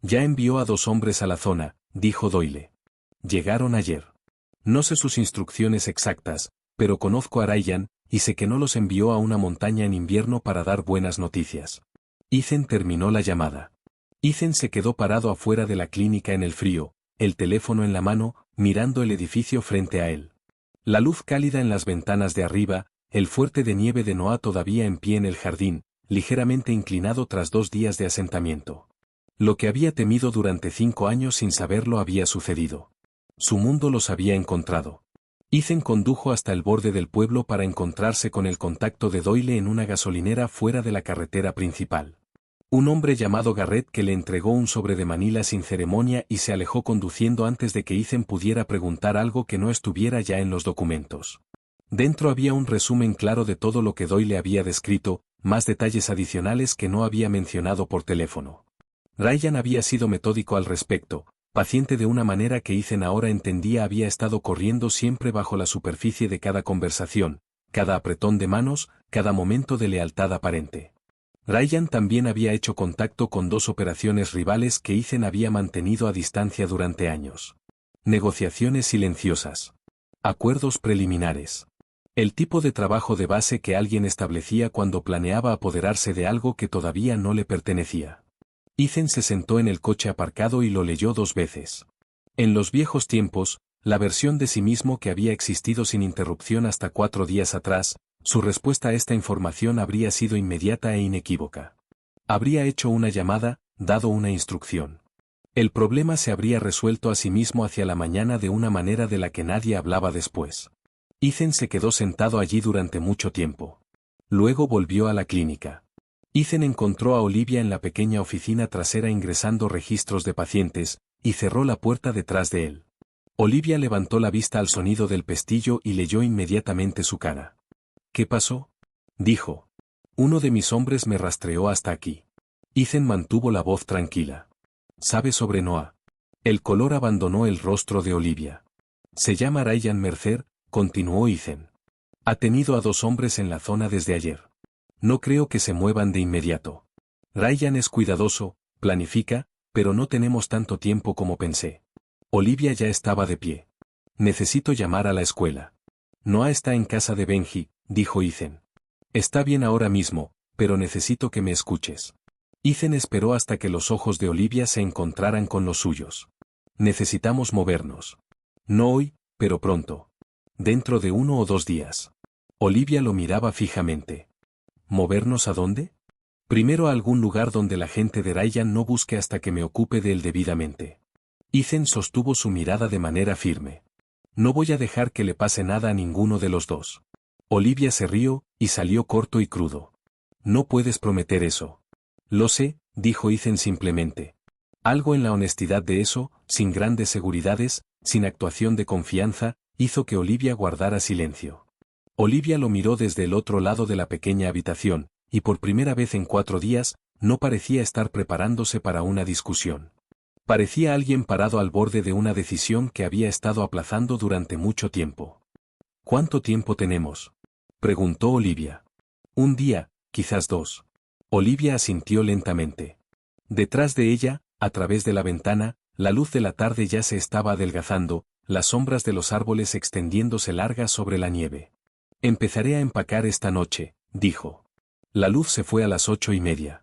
Ya envió a 2 hombres a la zona, dijo Doyle. Llegaron ayer. No sé sus instrucciones exactas, pero conozco a Ryan, y sé que no los envió a una montaña en invierno para dar buenas noticias. Ethan terminó la llamada. Ethan se quedó parado afuera de la clínica en el frío, el teléfono en la mano, mirando el edificio frente a él. La luz cálida en las ventanas de arriba, el fuerte de nieve de Noah todavía en pie en el jardín, ligeramente inclinado tras 2 días de asentamiento. Lo que había temido durante 5 años sin saberlo había sucedido. Su mundo los había encontrado. Ethan condujo hasta el borde del pueblo para encontrarse con el contacto de Doyle en una gasolinera fuera de la carretera principal. Un hombre llamado Garrett que le entregó un sobre de Manila sin ceremonia y se alejó conduciendo antes de que Ethan pudiera preguntar algo que no estuviera ya en los documentos. Dentro había un resumen claro de todo lo que Doyle había descrito, más detalles adicionales que no había mencionado por teléfono. Ryan había sido metódico al respecto, paciente de una manera que Ethan ahora entendía había estado corriendo siempre bajo la superficie de cada conversación, cada apretón de manos, cada momento de lealtad aparente. Ryan también había hecho contacto con dos operaciones rivales que Ethan había mantenido a distancia durante años. Negociaciones silenciosas. Acuerdos preliminares. El tipo de trabajo de base que alguien establecía cuando planeaba apoderarse de algo que todavía no le pertenecía. Ethan se sentó en el coche aparcado y lo leyó 2 veces. En los viejos tiempos, la versión de sí mismo que había existido sin interrupción hasta 4 días atrás, su respuesta a esta información habría sido inmediata e inequívoca. Habría hecho una llamada, dado una instrucción. El problema se habría resuelto a sí mismo hacia la mañana de una manera de la que nadie hablaba después. Ethan se quedó sentado allí durante mucho tiempo. Luego volvió a la clínica. Ethan encontró a Olivia en la pequeña oficina trasera ingresando registros de pacientes, y cerró la puerta detrás de él. Olivia levantó la vista al sonido del pestillo y leyó inmediatamente su cara. ¿Qué pasó? Dijo. Uno de mis hombres me rastreó hasta aquí. Ethan mantuvo la voz tranquila. ¿Sabe sobre Noah? El color abandonó el rostro de Olivia. Se llama Ryan Mercer, continuó Ethan. Ha tenido a 2 hombres en la zona desde ayer. No creo que se muevan de inmediato. Ryan es cuidadoso, planifica, pero no tenemos tanto tiempo como pensé. Olivia ya estaba de pie. Necesito llamar a la escuela. Noah está en casa de Benji, dijo Ethan. Está bien ahora mismo, pero necesito que me escuches. Ethan esperó hasta que los ojos de Olivia se encontraran con los suyos. Necesitamos movernos. No hoy, pero pronto. Dentro de 1 o 2 días. Olivia lo miraba fijamente. ¿Movernos a dónde? Primero a algún lugar donde la gente de Ryan no busque hasta que me ocupe de él debidamente. Ethan sostuvo su mirada de manera firme. No voy a dejar que le pase nada a ninguno de los dos. Olivia se rió, y salió corto y crudo. No puedes prometer eso. Lo sé, dijo Ethan simplemente. Algo en la honestidad de eso, sin grandes seguridades, sin actuación de confianza, hizo que Olivia guardara silencio. Olivia lo miró desde el otro lado de la pequeña habitación, y por primera vez en 4 días, no parecía estar preparándose para una discusión. Parecía alguien parado al borde de una decisión que había estado aplazando durante mucho tiempo. ¿Cuánto tiempo tenemos? Preguntó Olivia. 1 día, quizás 2. Olivia asintió lentamente. Detrás de ella, a través de la ventana, la luz de la tarde ya se estaba adelgazando, las sombras de los árboles extendiéndose largas sobre la nieve. Empezaré a empacar esta noche, dijo. La luz se fue a las 8:30.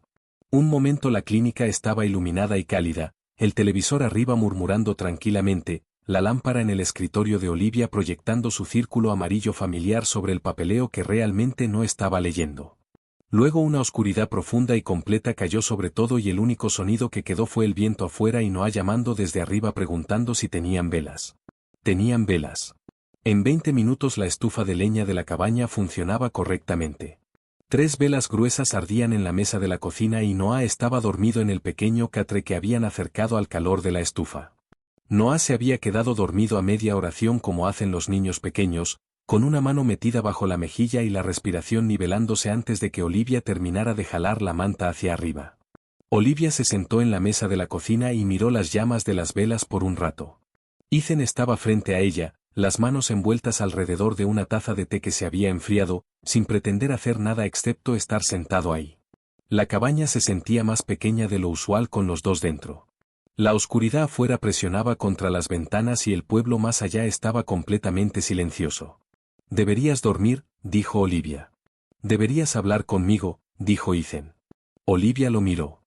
Un momento la clínica estaba iluminada y cálida, el televisor arriba murmurando tranquilamente, la lámpara en el escritorio de Olivia proyectando su círculo amarillo familiar sobre el papeleo que realmente no estaba leyendo. Luego una oscuridad profunda y completa cayó sobre todo y el único sonido que quedó fue el viento afuera y Noah llamando desde arriba preguntando si tenían velas. Tenían velas. En 20 minutos la estufa de leña de la cabaña funcionaba correctamente. 3 velas gruesas ardían en la mesa de la cocina y Noah estaba dormido en el pequeño catre que habían acercado al calor de la estufa. Noah se había quedado dormido a media oración como hacen los niños pequeños, con una mano metida bajo la mejilla y la respiración nivelándose antes de que Olivia terminara de jalar la manta hacia arriba. Olivia se sentó en la mesa de la cocina y miró las llamas de las velas por un rato. Ethan estaba frente a ella, las manos envueltas alrededor de una taza de té que se había enfriado, sin pretender hacer nada excepto estar sentado ahí. La cabaña se sentía más pequeña de lo usual con los dos dentro. La oscuridad afuera presionaba contra las ventanas y el pueblo más allá estaba completamente silencioso. Deberías dormir, dijo Olivia. Deberías hablar conmigo, dijo Ethan. Olivia lo miró.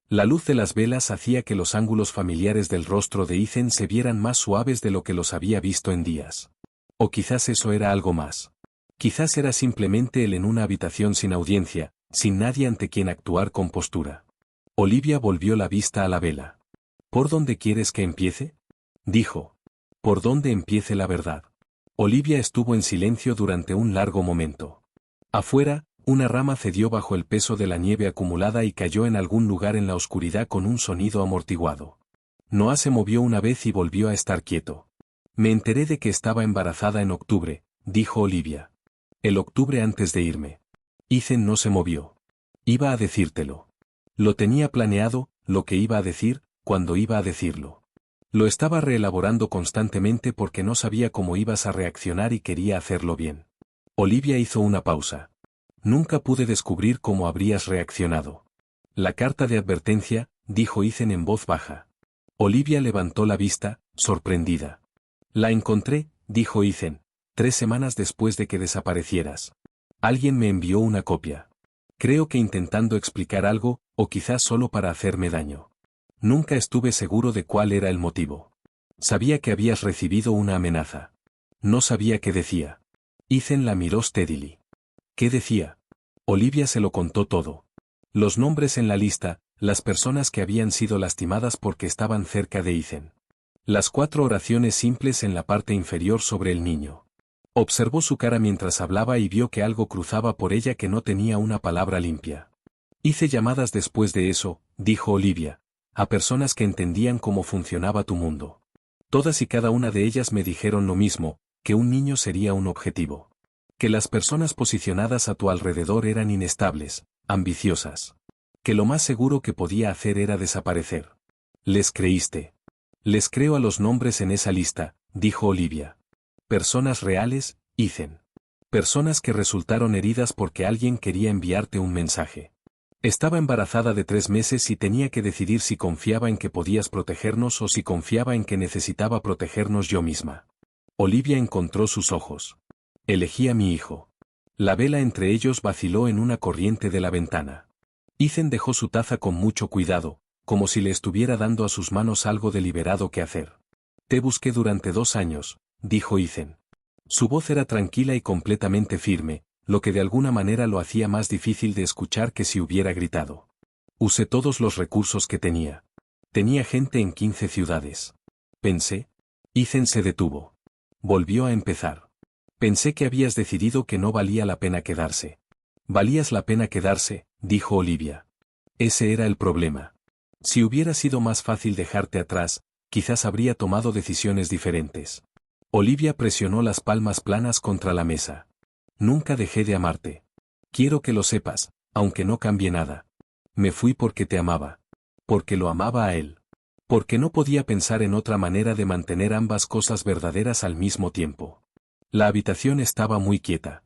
La luz de las velas hacía que los ángulos familiares del rostro de Ethan se vieran más suaves de lo que los había visto en días. O quizás eso era algo más. Quizás era simplemente él en una habitación sin audiencia, sin nadie ante quien actuar con postura. Olivia volvió la vista a la vela. ¿Por dónde quieres que empiece? Dijo. ¿Por dónde empiece la verdad? Olivia estuvo en silencio durante un largo momento. Afuera, una rama cedió bajo el peso de la nieve acumulada y cayó en algún lugar en la oscuridad con un sonido amortiguado. Noah se movió una vez y volvió a estar quieto. Me enteré de que estaba embarazada en octubre, dijo Olivia. El octubre antes de irme. Ethan no se movió. Iba a decírtelo. Lo tenía planeado, lo que iba a decir, cuando iba a decirlo. Lo estaba reelaborando constantemente porque no sabía cómo ibas a reaccionar y quería hacerlo bien. Olivia hizo una pausa. Nunca pude descubrir cómo habrías reaccionado. La carta de advertencia, dijo Ethan en voz baja. Olivia levantó la vista, sorprendida. La encontré, dijo Ethan, 3 semanas después de que desaparecieras. Alguien me envió una copia. Creo que intentando explicar algo, o quizás solo para hacerme daño. Nunca estuve seguro de cuál era el motivo. Sabía que habías recibido una amenaza. No sabía qué decía. Ethan la miró steadily. ¿Qué decía? Olivia se lo contó todo. Los nombres en la lista, las personas que habían sido lastimadas porque estaban cerca de Ethan. Las 4 oraciones simples en la parte inferior sobre el niño. Observó su cara mientras hablaba y vio que algo cruzaba por ella que no tenía una palabra limpia. Hice llamadas después de eso, dijo Olivia, a personas que entendían cómo funcionaba tu mundo. Todas y cada una de ellas me dijeron lo mismo, que un niño sería un objetivo. Que las personas posicionadas a tu alrededor eran inestables, ambiciosas. Que lo más seguro que podía hacer era desaparecer. ¿Les creíste? Les creo a los nombres en esa lista, dijo Olivia. Personas reales, Ethan. Personas que resultaron heridas porque alguien quería enviarte un mensaje. Estaba embarazada de 3 meses y tenía que decidir si confiaba en que podías protegernos o si confiaba en que necesitaba protegernos yo misma. Olivia encontró sus ojos. Elegí a mi hijo. La vela entre ellos vaciló en una corriente de la ventana. Ethan dejó su taza con mucho cuidado, como si le estuviera dando a sus manos algo deliberado que hacer. Te busqué durante 2 años, dijo Ethan. Su voz era tranquila y completamente firme, lo que de alguna manera lo hacía más difícil de escuchar que si hubiera gritado. Usé todos los recursos que tenía. Tenía gente en 15 ciudades. Pensé. Ethan se detuvo. Volvió a empezar. Pensé que habías decidido que no valía la pena quedarse. Valías la pena quedarse, dijo Olivia. Ese era el problema. Si hubiera sido más fácil dejarte atrás, quizás habría tomado decisiones diferentes. Olivia presionó las palmas planas contra la mesa. Nunca dejé de amarte. Quiero que lo sepas, aunque no cambie nada. Me fui porque te amaba. Porque lo amaba a él. Porque no podía pensar en otra manera de mantener ambas cosas verdaderas al mismo tiempo. La habitación estaba muy quieta.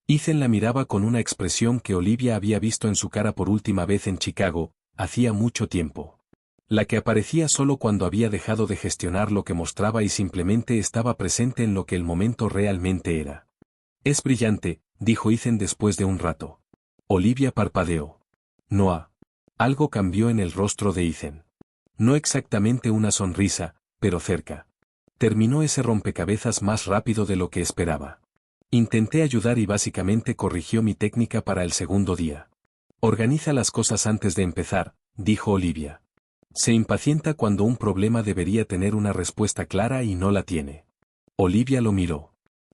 Ethan la miraba con una expresión que Olivia había visto en su cara por última vez en Chicago, hacía mucho tiempo. La que aparecía solo cuando había dejado de gestionar lo que mostraba y simplemente estaba presente en lo que el momento realmente era. Es brillante, dijo Ethan después de un rato. Olivia parpadeó. Noah. Algo cambió en el rostro de Ethan. No exactamente una sonrisa, pero cerca. Terminó ese rompecabezas más rápido de lo que esperaba. Intenté ayudar y básicamente corrigió mi técnica para el segundo día. Organiza las cosas antes de empezar, dijo Olivia. Se impacienta cuando un problema debería tener una respuesta clara y no la tiene. Olivia lo miró.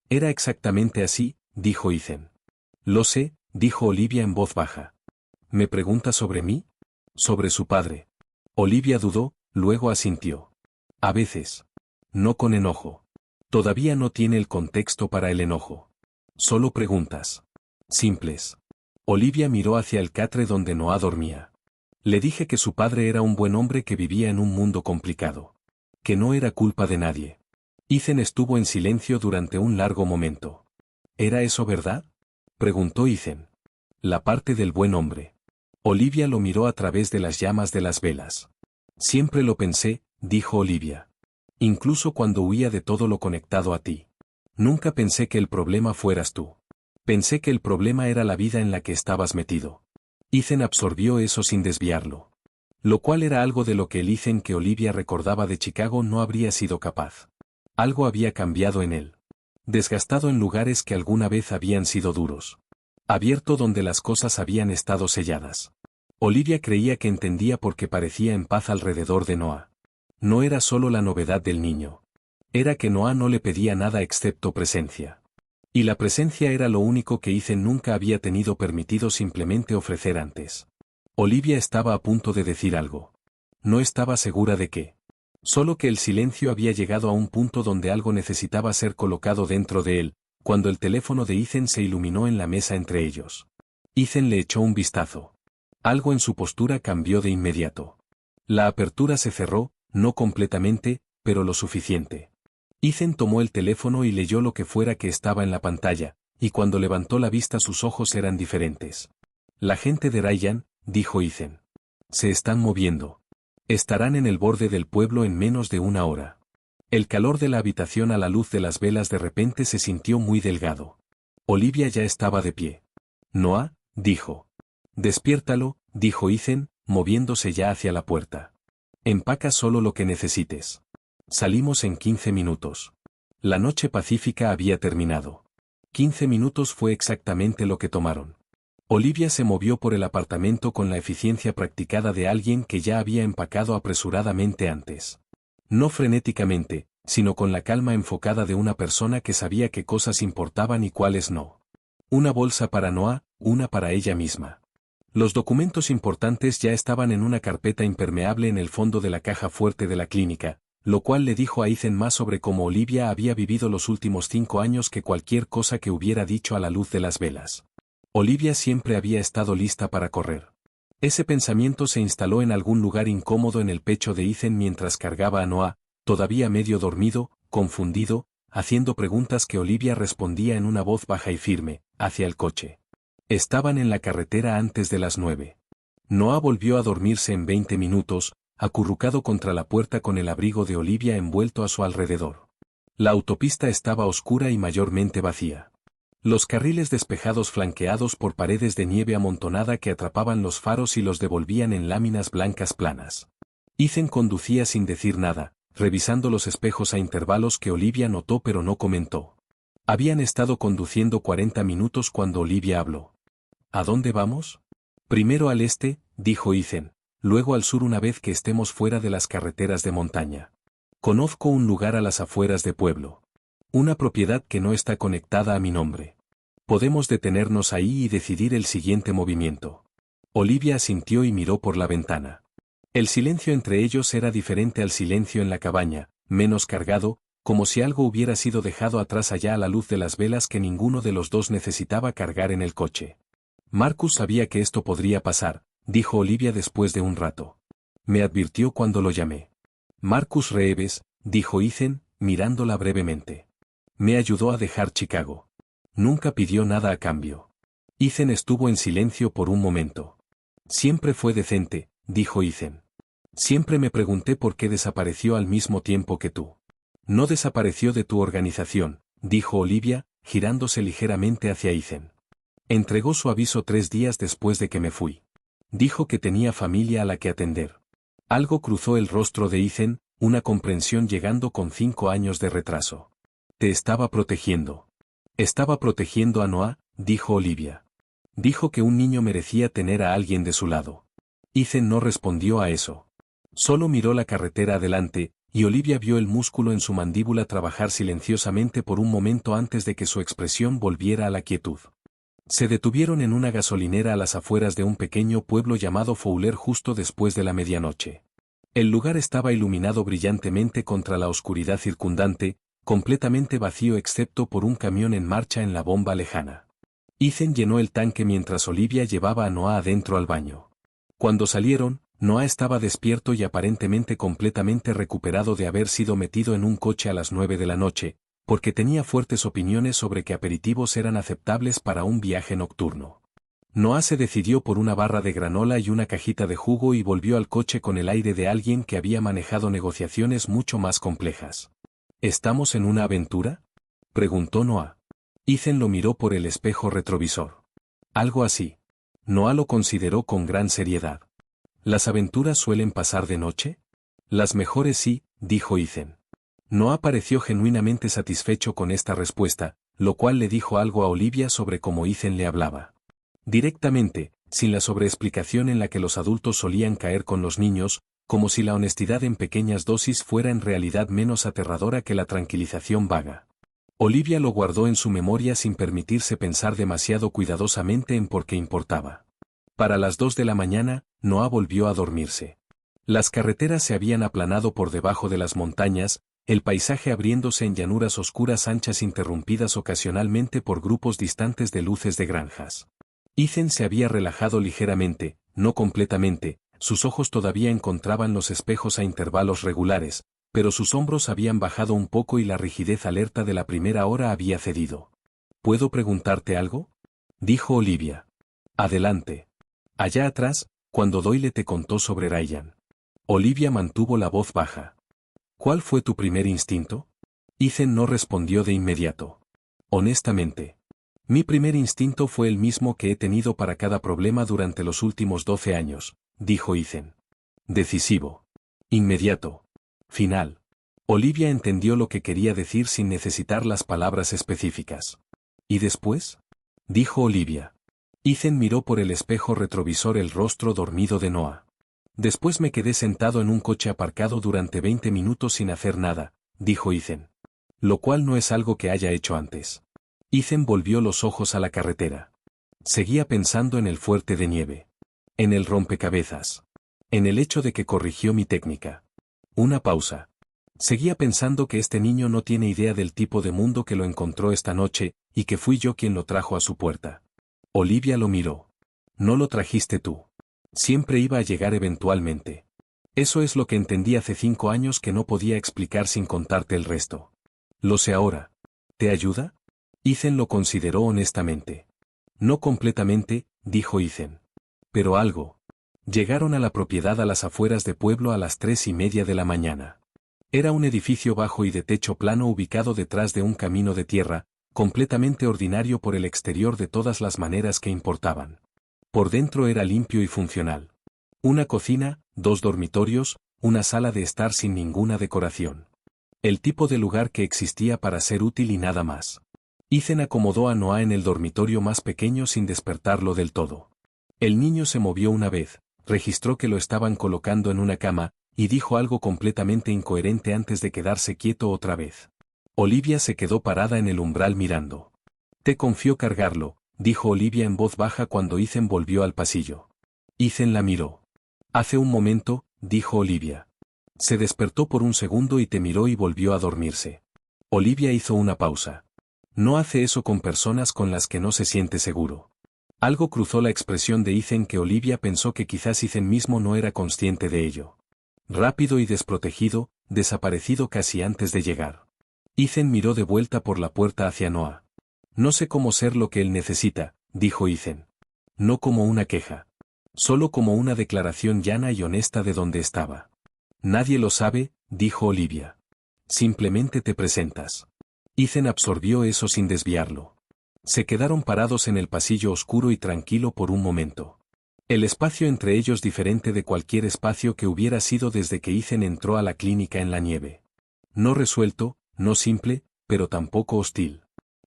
Era exactamente así, dijo Ethan. Lo sé, dijo Olivia en voz baja. ¿Me pregunta sobre mí? Sobre su padre. Olivia dudó, luego asintió. A veces. No con enojo. Todavía no tiene el contexto para el enojo. Solo preguntas. Simples. Olivia miró hacia el catre donde Noah dormía. Le dije que su padre era un buen hombre que vivía en un mundo complicado. Que no era culpa de nadie. Ethan estuvo en silencio durante un largo momento. ¿Era eso verdad? Preguntó Ethan. La parte del buen hombre. Olivia lo miró a través de las llamas de las velas. Siempre lo pensé, dijo Olivia. Incluso cuando huía de todo lo conectado a ti. Nunca pensé que el problema fueras tú. Pensé que el problema era la vida en la que estabas metido. Ethan absorbió eso sin desviarlo. Lo cual era algo de lo que el Ethan que Olivia recordaba de Chicago no habría sido capaz. Algo había cambiado en él. Desgastado en lugares que alguna vez habían sido duros. Abierto donde las cosas habían estado selladas. Olivia creía que entendía por qué parecía en paz alrededor de Noah. No era solo la novedad del niño. Era que Noah no le pedía nada excepto presencia. Y la presencia era lo único que Ethan nunca había tenido permitido simplemente ofrecer antes. Olivia estaba a punto de decir algo. No estaba segura de qué. Solo que el silencio había llegado a un punto donde algo necesitaba ser colocado dentro de él, cuando el teléfono de Ethan se iluminó en la mesa entre ellos. Ethan le echó un vistazo. Algo en su postura cambió de inmediato. La apertura se cerró, no completamente, pero lo suficiente. Ethan tomó el teléfono y leyó lo que fuera que estaba en la pantalla, y cuando levantó la vista sus ojos eran diferentes. La gente de Ryan, dijo Ethan. Se están moviendo. Estarán en el borde del pueblo en menos de una hora. El calor de la habitación a la luz de las velas de repente se sintió muy delgado. Olivia ya estaba de pie. Noah, dijo. Despiértalo, dijo Ethan, moviéndose ya hacia la puerta. Empaca solo lo que necesites. Salimos en 15 minutos. La noche pacífica había terminado. 15 minutos fue exactamente lo que tomaron. Olivia se movió por el apartamento con la eficiencia practicada de alguien que ya había empacado apresuradamente antes. No frenéticamente, sino con la calma enfocada de una persona que sabía qué cosas importaban y cuáles no. Una bolsa para Noah, una para ella misma. Los documentos importantes ya estaban en una carpeta impermeable en el fondo de la caja fuerte de la clínica, lo cual le dijo a Ethan más sobre cómo Olivia había vivido los últimos 5 años que cualquier cosa que hubiera dicho a la luz de las velas. Olivia siempre había estado lista para correr. Ese pensamiento se instaló en algún lugar incómodo en el pecho de Ethan mientras cargaba a Noah, todavía medio dormido, confundido, haciendo preguntas que Olivia respondía en una voz baja y firme, hacia el coche. Estaban en la carretera antes de las 9. Noah volvió a dormirse en 20 minutos, acurrucado contra la puerta con el abrigo de Olivia envuelto a su alrededor. La autopista estaba oscura y mayormente vacía. Los carriles despejados flanqueados por paredes de nieve amontonada que atrapaban los faros y los devolvían en láminas blancas planas. Ethan conducía sin decir nada, revisando los espejos a intervalos que Olivia notó pero no comentó. Habían estado conduciendo 40 minutos cuando Olivia habló. ¿A dónde vamos? Primero al este, dijo Ethan, luego al sur una vez que estemos fuera de las carreteras de montaña. Conozco un lugar a las afueras de pueblo. Una propiedad que no está conectada a mi nombre. Podemos detenernos ahí y decidir el siguiente movimiento. Olivia asintió y miró por la ventana. El silencio entre ellos era diferente al silencio en la cabaña, menos cargado, como si algo hubiera sido dejado atrás allá a la luz de las velas que ninguno de los dos necesitaba cargar en el coche. Marcus sabía que esto podría pasar, dijo Olivia después de un rato. Me advirtió cuando lo llamé. Marcus Reeves, dijo Ethan, mirándola brevemente. Me ayudó a dejar Chicago. Nunca pidió nada a cambio. Ethan estuvo en silencio por un momento. Siempre fue decente, dijo Ethan. Siempre me pregunté por qué desapareció al mismo tiempo que tú. No desapareció de tu organización, dijo Olivia, girándose ligeramente hacia Ethan. Entregó su aviso 3 días después de que me fui. Dijo que tenía familia a la que atender. Algo cruzó el rostro de Ethan, una comprensión llegando con 5 años de retraso. Te estaba protegiendo. Estaba protegiendo a Noah, dijo Olivia. Dijo que un niño merecía tener a alguien de su lado. Ethan no respondió a eso. Solo miró la carretera adelante, y Olivia vio el músculo en su mandíbula trabajar silenciosamente por un momento antes de que su expresión volviera a la quietud. Se detuvieron en una gasolinera a las afueras de un pequeño pueblo llamado Fowler justo después de la medianoche. El lugar estaba iluminado brillantemente contra la oscuridad circundante, completamente vacío excepto por un camión en marcha en la bomba lejana. Ethan llenó el tanque mientras Olivia llevaba a Noah adentro al baño. Cuando salieron, Noah estaba despierto y aparentemente completamente recuperado de haber sido metido en un coche a las 9 de la noche, porque tenía fuertes opiniones sobre que aperitivos eran aceptables para un viaje nocturno. Noah se decidió por una barra de granola y una cajita de jugo y volvió al coche con el aire de alguien que había manejado negociaciones mucho más complejas. ¿Estamos en una aventura?, preguntó Noah. Ethan lo miró por el espejo retrovisor. Algo así. Noah lo consideró con gran seriedad. ¿Las aventuras suelen pasar de noche? Las mejores sí, dijo Ethan. Noah pareció genuinamente satisfecho con esta respuesta, lo cual le dijo algo a Olivia sobre cómo Ethan le hablaba. Directamente, sin la sobreexplicación en la que los adultos solían caer con los niños, como si la honestidad en pequeñas dosis fuera en realidad menos aterradora que la tranquilización vaga. Olivia lo guardó en su memoria sin permitirse pensar demasiado cuidadosamente en por qué importaba. Para las 2 de la mañana, Noah volvió a dormirse. Las carreteras se habían aplanado por debajo de las montañas, el paisaje abriéndose en llanuras oscuras anchas interrumpidas ocasionalmente por grupos distantes de luces de granjas. Ethan se había relajado ligeramente, no completamente, sus ojos todavía encontraban los espejos a intervalos regulares, pero sus hombros habían bajado un poco y la rigidez alerta de la primera hora había cedido. ¿Puedo preguntarte algo?, dijo Olivia. Adelante. Allá atrás, cuando Doyle te contó sobre Ryan. Olivia mantuvo la voz baja. ¿Cuál fue tu primer instinto? Ethan no respondió de inmediato. Honestamente. Mi primer instinto fue el mismo que he tenido para cada problema durante los últimos 12 años, dijo Ethan. Decisivo. Inmediato. Final. Olivia entendió lo que quería decir sin necesitar las palabras específicas. ¿Y después?, dijo Olivia. Ethan miró por el espejo retrovisor el rostro dormido de Noah. Después me quedé sentado en un coche aparcado durante 20 minutos sin hacer nada, dijo Ethan. Lo cual no es algo que haya hecho antes. Ethan volvió los ojos a la carretera. Seguía pensando en el fuerte de nieve. En el rompecabezas. En el hecho de que corrigió mi técnica. Una pausa. Seguía pensando que este niño no tiene idea del tipo de mundo que lo encontró esta noche, y que fui yo quien lo trajo a su puerta. Olivia lo miró. No lo trajiste tú. Siempre iba a llegar eventualmente. Eso es lo que entendí hace 5 años que no podía explicar sin contarte el resto. Lo sé ahora. ¿Te ayuda? Ethan lo consideró honestamente. No completamente, dijo Ethan. Pero algo. Llegaron a la propiedad a las afueras de Pueblo a las 3:30 de la mañana. Era un edificio bajo y de techo plano ubicado detrás de un camino de tierra, completamente ordinario por el exterior de todas las maneras que importaban. Por dentro era limpio y funcional. Una cocina, 2 dormitorios, una sala de estar sin ninguna decoración. El tipo de lugar que existía para ser útil y nada más. Ethan acomodó a Noah en el dormitorio más pequeño sin despertarlo del todo. El niño se movió una vez, registró que lo estaban colocando en una cama, y dijo algo completamente incoherente antes de quedarse quieto otra vez. Olivia se quedó parada en el umbral mirando. Te confió cargarlo, dijo Olivia en voz baja cuando Ethan volvió al pasillo. Ethan la miró. Hace un momento, dijo Olivia. Se despertó por un segundo y te miró y volvió a dormirse. Olivia hizo una pausa. No hace eso con personas con las que no se siente seguro. Algo cruzó la expresión de Ethan que Olivia pensó que quizás Ethan mismo no era consciente de ello. Rápido y desprotegido, desaparecido casi antes de llegar. Ethan miró de vuelta por la puerta hacia Noah. No sé cómo ser lo que él necesita, dijo Ethan. No como una queja. Solo como una declaración llana y honesta de dónde estaba. Nadie lo sabe, dijo Olivia. Simplemente te presentas. Ethan absorbió eso sin desviarlo. Se quedaron parados en el pasillo oscuro y tranquilo por un momento. El espacio entre ellos diferente de cualquier espacio que hubiera sido desde que Ethan entró a la clínica en la nieve. No resuelto, no simple, pero tampoco hostil.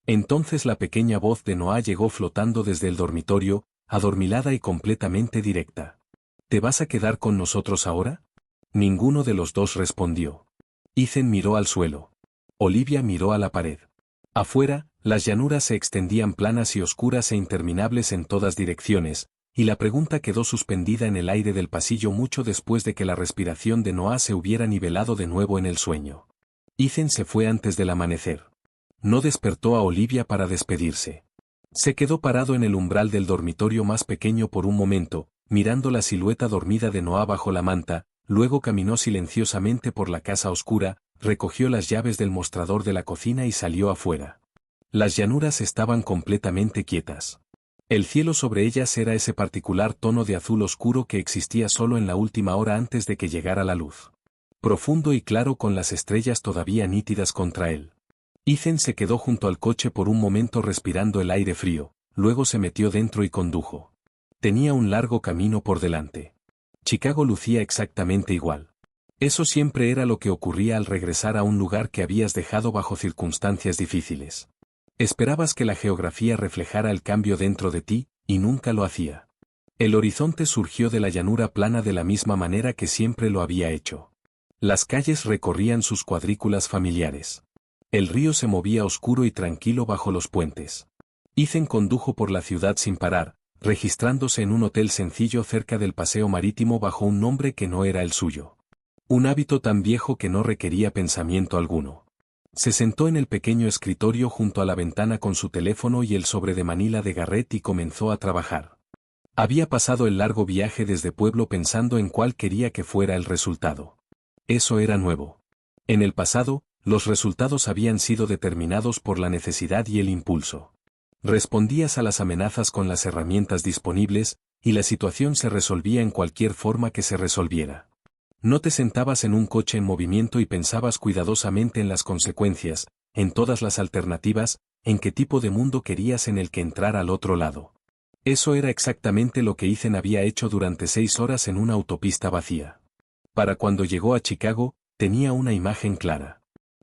Entonces la pequeña voz de Noah llegó flotando desde el dormitorio, adormilada y completamente directa. ¿Te vas a quedar con nosotros ahora? Ninguno de los dos respondió. Ethan miró al suelo. Olivia miró a la pared. Afuera, las llanuras se extendían planas y oscuras e interminables en todas direcciones, y la pregunta quedó suspendida en el aire del pasillo mucho después de que la respiración de Noah se hubiera nivelado de nuevo en el sueño. Ethan se fue antes del amanecer. No despertó a Olivia para despedirse. Se quedó parado en el umbral del dormitorio más pequeño por un momento, mirando la silueta dormida de Noah bajo la manta, luego caminó silenciosamente por la casa oscura, recogió las llaves del mostrador de la cocina y salió afuera. Las llanuras estaban completamente quietas. El cielo sobre ellas era ese particular tono de azul oscuro que existía solo en la última hora antes de que llegara la luz. Profundo y claro con las estrellas todavía nítidas contra él. Ethan se quedó junto al coche por un momento respirando el aire frío, luego se metió dentro y condujo. Tenía un largo camino por delante. Chicago lucía exactamente igual. Eso siempre era lo que ocurría al regresar a un lugar que habías dejado bajo circunstancias difíciles. Esperabas que la geografía reflejara el cambio dentro de ti, y nunca lo hacía. El horizonte surgió de la llanura plana de la misma manera que siempre lo había hecho. Las calles recorrían sus cuadrículas familiares. El río se movía oscuro y tranquilo bajo los puentes. Ethan condujo por la ciudad sin parar, registrándose en un hotel sencillo cerca del paseo marítimo bajo un nombre que no era el suyo. Un hábito tan viejo que no requería pensamiento alguno. Se sentó en el pequeño escritorio junto a la ventana con su teléfono y el sobre de Manila de Garrett y comenzó a trabajar. Había pasado el largo viaje desde pueblo pensando en cuál quería que fuera el resultado. Eso era nuevo. En el pasado, los resultados habían sido determinados por la necesidad y el impulso. Respondías a las amenazas con las herramientas disponibles, y la situación se resolvía en cualquier forma que se resolviera. No te sentabas en un coche en movimiento y pensabas cuidadosamente en las consecuencias, en todas las alternativas, en qué tipo de mundo querías en el que entrar al otro lado. Eso era exactamente lo que Ethan había hecho durante 6 horas en una autopista vacía. Para cuando llegó a Chicago, tenía una imagen clara.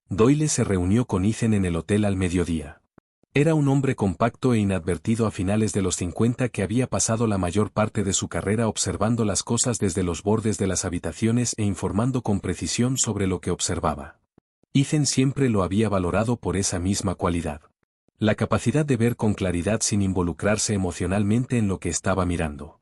Doyle se reunió con Ethan en el hotel al mediodía. Era un hombre compacto e inadvertido a finales de los 50 que había pasado la mayor parte de su carrera observando las cosas desde los bordes de las habitaciones e informando con precisión sobre lo que observaba. Ethan siempre lo había valorado por esa misma cualidad. La capacidad de ver con claridad sin involucrarse emocionalmente en lo que estaba mirando.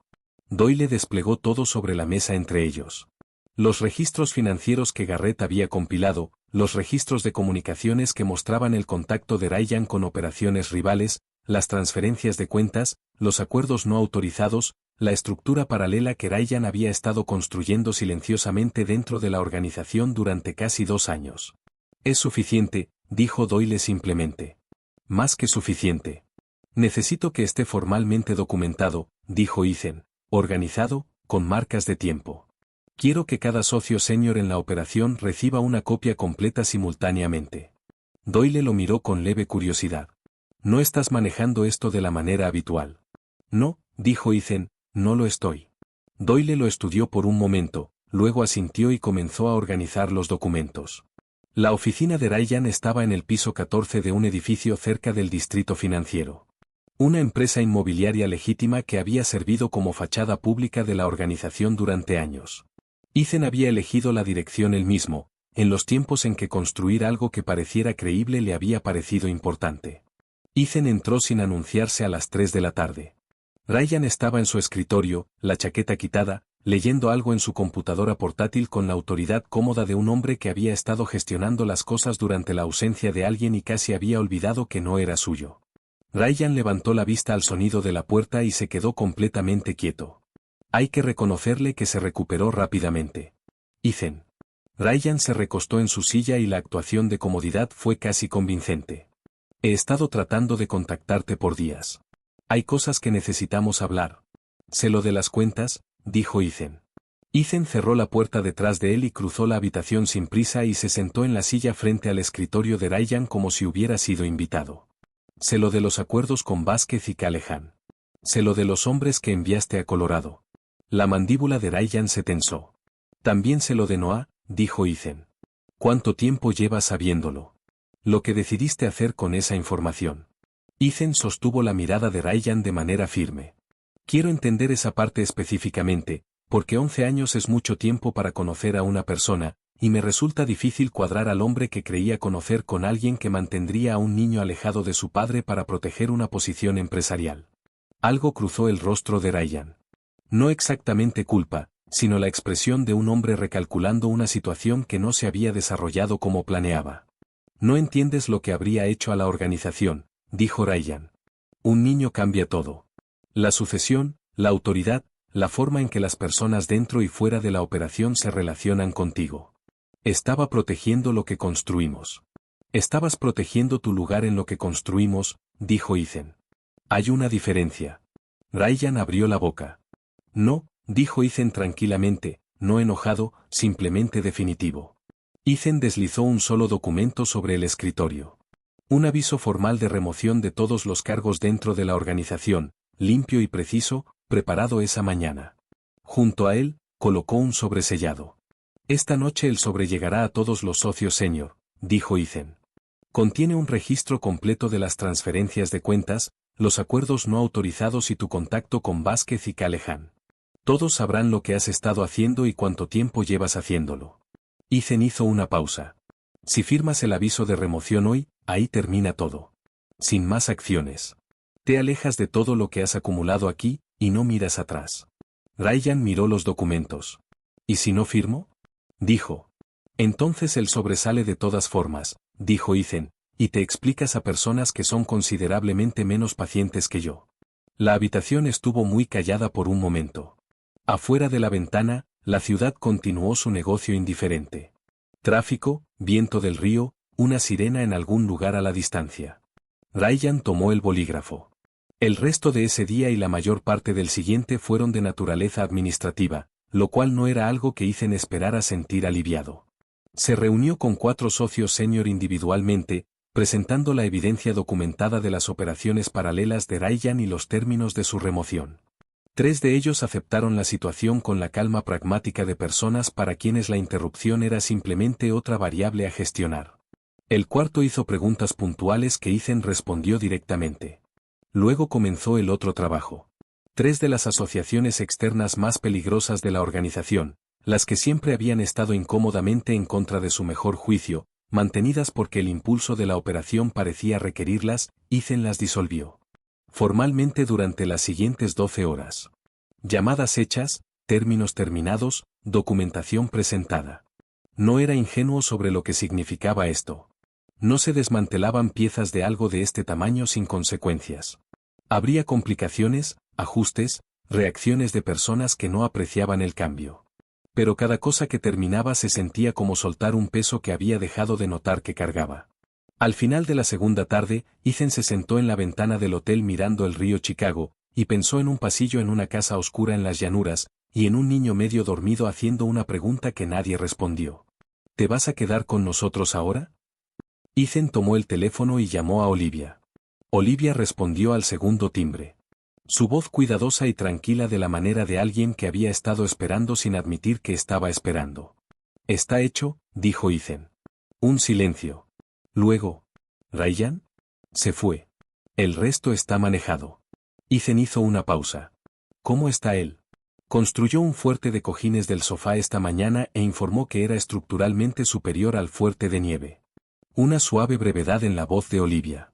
Doyle desplegó todo sobre la mesa entre ellos. Los registros financieros que Garrett había compilado, los registros de comunicaciones que mostraban el contacto de Ryan con operaciones rivales, las transferencias de cuentas, los acuerdos no autorizados, la estructura paralela que Ryan había estado construyendo silenciosamente dentro de la organización durante casi 2 años. Es suficiente, dijo Doyle simplemente. Más que suficiente. Necesito que esté formalmente documentado, dijo Ethan, organizado, con marcas de tiempo. Quiero que cada socio senior en la operación reciba una copia completa simultáneamente. Doyle lo miró con leve curiosidad. ¿No estás manejando esto de la manera habitual? No, dijo Ethan, no lo estoy. Doyle lo estudió por un momento, luego asintió y comenzó a organizar los documentos. La oficina de Ryan estaba en el piso 14 de un edificio cerca del distrito financiero. Una empresa inmobiliaria legítima que había servido como fachada pública de la organización durante años. Ethan había elegido la dirección él mismo, en los tiempos en que construir algo que pareciera creíble le había parecido importante. Ethan entró sin anunciarse a las 3 de la tarde. Ryan estaba en su escritorio, la chaqueta quitada, leyendo algo en su computadora portátil con la autoridad cómoda de un hombre que había estado gestionando las cosas durante la ausencia de alguien y casi había olvidado que no era suyo. Ryan levantó la vista al sonido de la puerta y se quedó completamente quieto. Hay que reconocerle que se recuperó rápidamente. Ethan. Ryan se recostó en su silla y la actuación de comodidad fue casi convincente. He estado tratando de contactarte por días. Hay cosas que necesitamos hablar. Sé lo de las cuentas, dijo Ethan. Ethan cerró la puerta detrás de él y cruzó la habitación sin prisa y se sentó en la silla frente al escritorio de Ryan como si hubiera sido invitado. Sé lo de los acuerdos con Vázquez y Callahan. Sé lo de los hombres que enviaste a Colorado. La mandíbula de Ryan se tensó. También sé lo de Noah, dijo Ethan. ¿Cuánto tiempo llevas sabiéndolo? Lo que decidiste hacer con esa información. Ethan sostuvo la mirada de Ryan de manera firme. Quiero entender esa parte específicamente, porque 11 años es mucho tiempo para conocer a una persona, y me resulta difícil cuadrar al hombre que creía conocer con alguien que mantendría a un niño alejado de su padre para proteger una posición empresarial. Algo cruzó el rostro de Ryan. No exactamente culpa, sino la expresión de un hombre recalculando una situación que no se había desarrollado como planeaba. No entiendes lo que habría hecho a la organización, dijo Ryan. Un niño cambia todo. La sucesión, la autoridad, la forma en que las personas dentro y fuera de la operación se relacionan contigo. Estaba protegiendo lo que construimos. Estabas protegiendo tu lugar en lo que construimos, dijo Ethan. Hay una diferencia. Ryan abrió la boca. No, dijo Ethan tranquilamente, no enojado, simplemente definitivo. Ethan deslizó un solo documento sobre el escritorio. Un aviso formal de remoción de todos los cargos dentro de la organización, limpio y preciso, preparado esa mañana. Junto a él, colocó un sobresellado. Esta noche el sobre llegará a todos los socios senior, dijo Ethan. Contiene un registro completo de las transferencias de cuentas, los acuerdos no autorizados y tu contacto con Vázquez y Callahan. Todos sabrán lo que has estado haciendo y cuánto tiempo llevas haciéndolo. Ethan hizo una pausa. Si firmas el aviso de remoción hoy, ahí termina todo. Sin más acciones. Te alejas de todo lo que has acumulado aquí, y no miras atrás. Ryan miró los documentos. ¿Y si no firmo? Dijo. Entonces el sobre sale de todas formas, dijo Ethan, y te explicas a personas que son considerablemente menos pacientes que yo. La habitación estuvo muy callada por un momento. Afuera de la ventana, la ciudad continuó su negocio indiferente. Tráfico, viento del río, una sirena en algún lugar a la distancia. Ryan tomó el bolígrafo. El resto de ese día y la mayor parte del siguiente fueron de naturaleza administrativa, lo cual no era algo que Ethan esperara sentir aliviado. Se reunió con 4 socios senior individualmente, presentando la evidencia documentada de las operaciones paralelas de Ryan y los términos de su remoción. 3 de ellos aceptaron la situación con la calma pragmática de personas para quienes la interrupción era simplemente otra variable a gestionar. El cuarto hizo preguntas puntuales que Ethan respondió directamente. Luego comenzó el otro trabajo. 3 de las asociaciones externas más peligrosas de la organización, las que siempre habían estado incómodamente en contra de su mejor juicio, mantenidas porque el impulso de la operación parecía requerirlas, Ethan las disolvió. Formalmente durante las siguientes 12 horas. Llamadas hechas, términos terminados, documentación presentada. No era ingenuo sobre lo que significaba esto. No se desmantelaban piezas de algo de este tamaño sin consecuencias. Habría complicaciones, ajustes, reacciones de personas que no apreciaban el cambio. Pero cada cosa que terminaba se sentía como soltar un peso que había dejado de notar que cargaba. Al final de la segunda tarde, Ethan se sentó en la ventana del hotel mirando el río Chicago, y pensó en un pasillo en una casa oscura en las llanuras, y en un niño medio dormido haciendo una pregunta que nadie respondió. ¿Te vas a quedar con nosotros ahora? Ethan tomó el teléfono y llamó a Olivia. Olivia respondió al segundo timbre. Su voz cuidadosa y tranquila de la manera de alguien que había estado esperando sin admitir que estaba esperando. «Está hecho», dijo Ethan. Un silencio. Luego, «¿Ryan?» Se fue. El resto está manejado. Ethan hizo una pausa. «¿Cómo está él?» Construyó un fuerte de cojines del sofá esta mañana e informó que era estructuralmente superior al fuerte de nieve. Una suave brevedad en la voz de Olivia.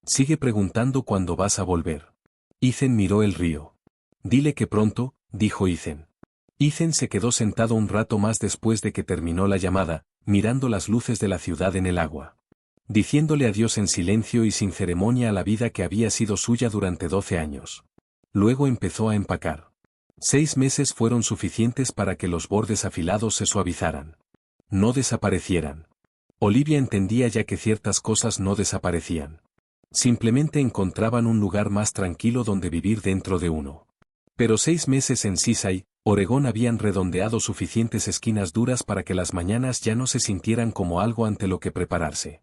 «Sigue preguntando cuándo vas a volver». Ethan miró el río. «Dile que pronto», dijo Ethan. Ethan se quedó sentado un rato más después de que terminó la llamada, mirando las luces de la ciudad en el agua. Diciéndole adiós en silencio y sin ceremonia a la vida que había sido suya durante 12 años. Luego empezó a empacar. 6 meses fueron suficientes para que los bordes afilados se suavizaran. No desaparecieran. Olivia entendía ya que ciertas cosas no desaparecían. Simplemente encontraban un lugar más tranquilo donde vivir dentro de uno. Pero 6 meses en Seaside, Oregón habían redondeado suficientes esquinas duras para que las mañanas ya no se sintieran como algo ante lo que prepararse.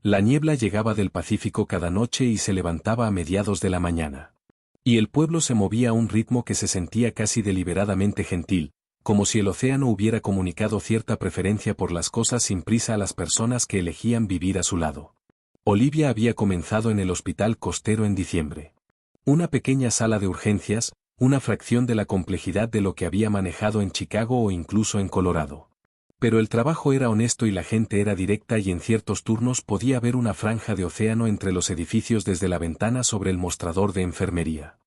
La niebla llegaba del Pacífico cada noche y se levantaba a mediados de la mañana. Y el pueblo se movía a un ritmo que se sentía casi deliberadamente gentil, como si el océano hubiera comunicado cierta preferencia por las cosas sin prisa a las personas que elegían vivir a su lado. Olivia había comenzado en el hospital costero en diciembre. Una pequeña sala de urgencias, una fracción de la complejidad de lo que había manejado en Chicago o incluso en Colorado. Pero el trabajo era honesto y la gente era directa y en ciertos turnos podía ver una franja de océano entre los edificios desde la ventana sobre el mostrador de enfermería.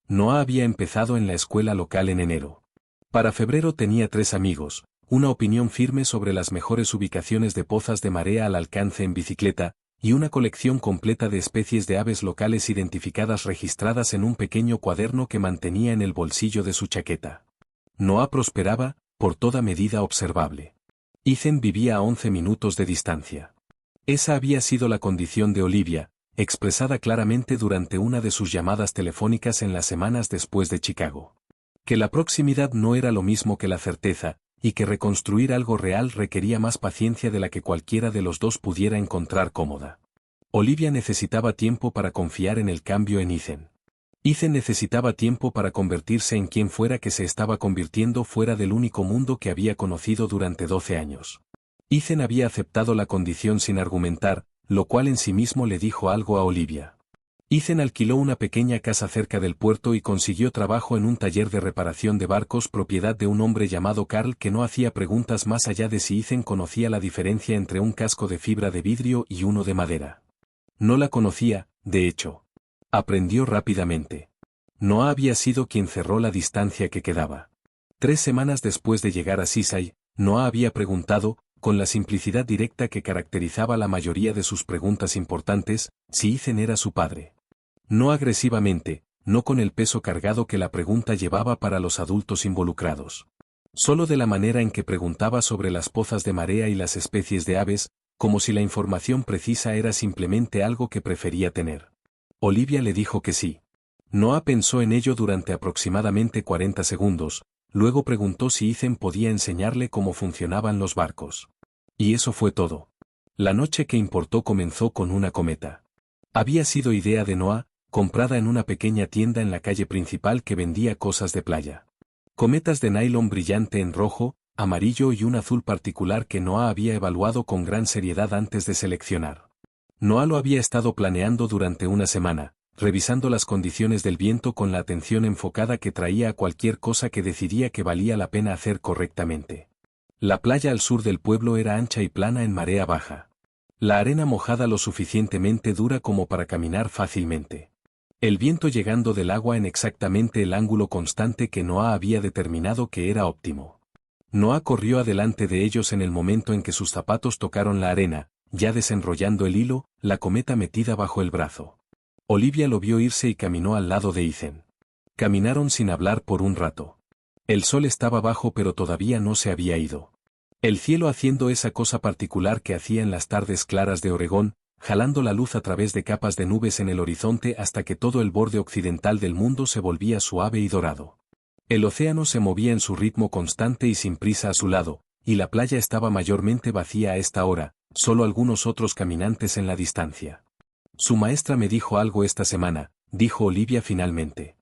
Noah había empezado en la escuela local en enero. Para febrero tenía 3 amigos, una opinión firme sobre las mejores ubicaciones de pozas de marea al alcance en bicicleta, y una colección completa de especies de aves locales identificadas registradas en un pequeño cuaderno que mantenía en el bolsillo de su chaqueta. Noah prosperaba, por toda medida observable. Ethan vivía a 11 minutos de distancia. Esa había sido la condición de Olivia, expresada claramente durante una de sus llamadas telefónicas en las semanas después de Chicago. Que la proximidad no era lo mismo que la certeza, y que reconstruir algo real requería más paciencia de la que cualquiera de los dos pudiera encontrar cómoda. Olivia necesitaba tiempo para confiar en el cambio en Ethan. Ethan necesitaba tiempo para convertirse en quien fuera que se estaba convirtiendo fuera del único mundo que había conocido durante 12 años. Ethan había aceptado la condición sin argumentar, lo cual en sí mismo le dijo algo a Olivia. Ethan alquiló una pequeña casa cerca del puerto y consiguió trabajo en un taller de reparación de barcos propiedad de un hombre llamado Carl que no hacía preguntas más allá de si Ethan conocía la diferencia entre un casco de fibra de vidrio y uno de madera. No la conocía, de hecho. Aprendió rápidamente. Noah había sido quien cerró la distancia que quedaba. 3 semanas después de llegar a Seaside, Noah había preguntado, con la simplicidad directa que caracterizaba la mayoría de sus preguntas importantes, si Ethan era su padre. No agresivamente, no con el peso cargado que la pregunta llevaba para los adultos involucrados. Solo de la manera en que preguntaba sobre las pozas de marea y las especies de aves, como si la información precisa era simplemente algo que prefería tener. Olivia le dijo que sí. Noah pensó en ello durante aproximadamente 40 segundos, luego preguntó si Ethan podía enseñarle cómo funcionaban los barcos. Y eso fue todo. La noche que importó comenzó con una cometa. Había sido idea de Noah, comprada en una pequeña tienda en la calle principal que vendía cosas de playa. Cometas de nylon brillante en rojo, amarillo y un azul particular que Noah había evaluado con gran seriedad antes de seleccionar. Noah lo había estado planeando durante una semana, revisando las condiciones del viento con la atención enfocada que traía a cualquier cosa que decidía que valía la pena hacer correctamente. La playa al sur del pueblo era ancha y plana en marea baja. La arena mojada lo suficientemente dura como para caminar fácilmente. El viento llegando del agua en exactamente el ángulo constante que Noah había determinado que era óptimo. Noah corrió adelante de ellos en el momento en que sus zapatos tocaron la arena, ya desenrollando el hilo, la cometa metida bajo el brazo. Olivia lo vio irse y caminó al lado de Ethan. Caminaron sin hablar por un rato. El sol estaba bajo pero todavía no se había ido. El cielo haciendo esa cosa particular que hacía en las tardes claras de Oregón, jalando la luz a través de capas de nubes en el horizonte hasta que todo el borde occidental del mundo se volvía suave y dorado. El océano se movía en su ritmo constante y sin prisa a su lado, y la playa estaba mayormente vacía a esta hora, solo algunos otros caminantes en la distancia. Su maestra me dijo algo esta semana, dijo Olivia finalmente.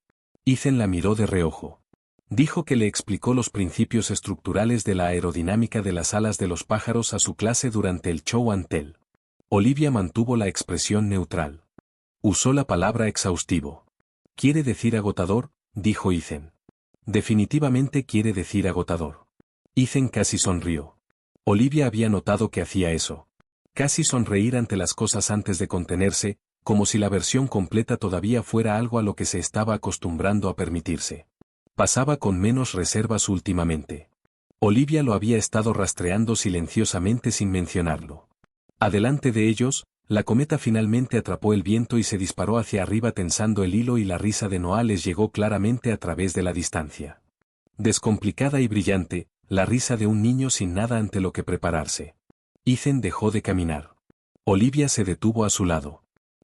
Ethan la miró de reojo. Dijo que le explicó los principios estructurales de la aerodinámica de las alas de los pájaros a su clase durante el show and tell. Olivia mantuvo la expresión neutral. Usó la palabra exhaustivo. ¿Quiere decir agotador?, dijo Ethan. Definitivamente quiere decir agotador. Ethan casi sonrió. Olivia había notado que hacía eso. Casi sonreír ante las cosas antes de contenerse, como si la versión completa todavía fuera algo a lo que se estaba acostumbrando a permitirse. Pasaba con menos reservas últimamente. Olivia lo había estado rastreando silenciosamente sin mencionarlo. Adelante de ellos, la cometa finalmente atrapó el viento y se disparó hacia arriba tensando el hilo y la risa de Noah les llegó claramente a través de la distancia. Descomplicada y brillante, la risa de un niño sin nada ante lo que prepararse. Ethan dejó de caminar. Olivia se detuvo a su lado.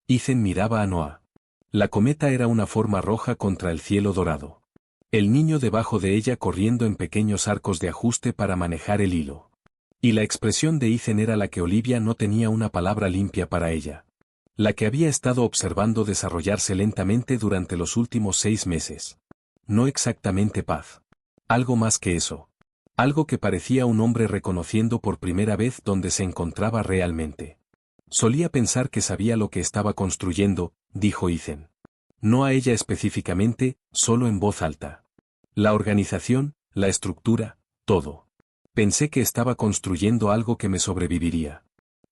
Ethan miraba a Noah. La cometa era una forma roja contra el cielo dorado. El niño debajo de ella corriendo en pequeños arcos de ajuste para manejar el hilo. Y la expresión de Ethan era la que Olivia no tenía una palabra limpia para ella. La que había estado observando desarrollarse lentamente durante los últimos 6 meses. No exactamente paz. Algo más que eso. Algo que parecía un hombre reconociendo por primera vez dónde se encontraba realmente. Solía pensar que sabía lo que estaba construyendo, dijo Ethan. No a ella específicamente, solo en voz alta. La organización, la estructura, todo. Pensé que estaba construyendo algo que me sobreviviría.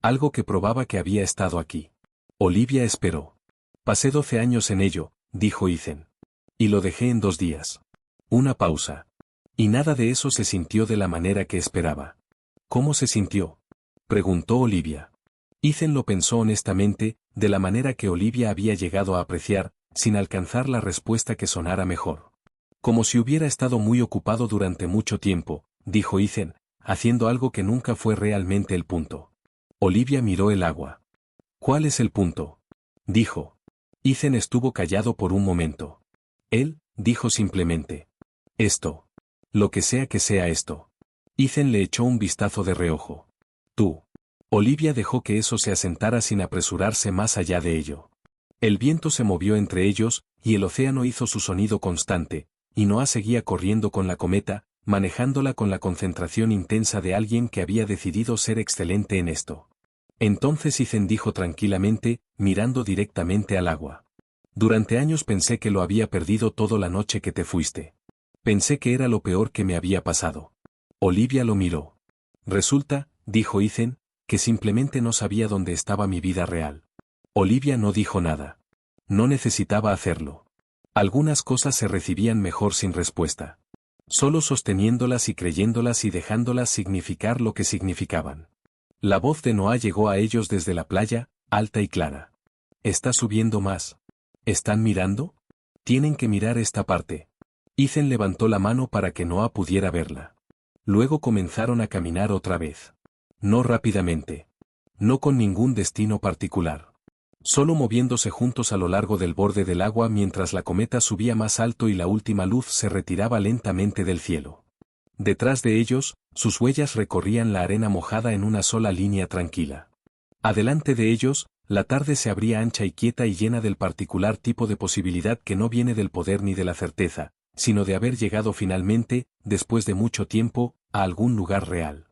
Algo que probaba que había estado aquí. Olivia esperó. Pasé 12 años en ello, dijo Ethan. Y lo dejé en 2 días. Una pausa. Y nada de eso se sintió de la manera que esperaba. ¿Cómo se sintió?, preguntó Olivia. Ethan lo pensó honestamente, de la manera que Olivia había llegado a apreciar, sin alcanzar la respuesta que sonara mejor. Como si hubiera estado muy ocupado durante mucho tiempo, dijo Ethan, haciendo algo que nunca fue realmente el punto. Olivia miró el agua. ¿Cuál es el punto?, dijo. Ethan estuvo callado por un momento. Él, dijo simplemente. Esto. Lo que sea esto. Ethan le echó un vistazo de reojo. Tú. Olivia dejó que eso se asentara sin apresurarse más allá de ello. El viento se movió entre ellos, y el océano hizo su sonido constante, y Noah seguía corriendo con la cometa, manejándola con la concentración intensa de alguien que había decidido ser excelente en esto. Entonces Ethan dijo tranquilamente, mirando directamente al agua. Durante años pensé que lo había perdido todo la noche que te fuiste. Pensé que era lo peor que me había pasado. Olivia lo miró. Resulta, dijo Ethan, que simplemente no sabía dónde estaba mi vida real. Olivia no dijo nada. No necesitaba hacerlo. Algunas cosas se recibían mejor sin respuesta. Solo sosteniéndolas y creyéndolas y dejándolas significar lo que significaban. La voz de Noah llegó a ellos desde la playa, alta y clara. ¿Está subiendo más? ¿Están mirando? Tienen que mirar esta parte. Ethan levantó la mano para que Noah pudiera verla. Luego comenzaron a caminar otra vez. No rápidamente. No con ningún destino particular. Solo moviéndose juntos a lo largo del borde del agua mientras la cometa subía más alto y la última luz se retiraba lentamente del cielo. Detrás de ellos, sus huellas recorrían la arena mojada en una sola línea tranquila. Adelante de ellos, la tarde se abría ancha y quieta y llena del particular tipo de posibilidad que no viene del poder ni de la certeza, sino de haber llegado finalmente, después de mucho tiempo, a algún lugar real.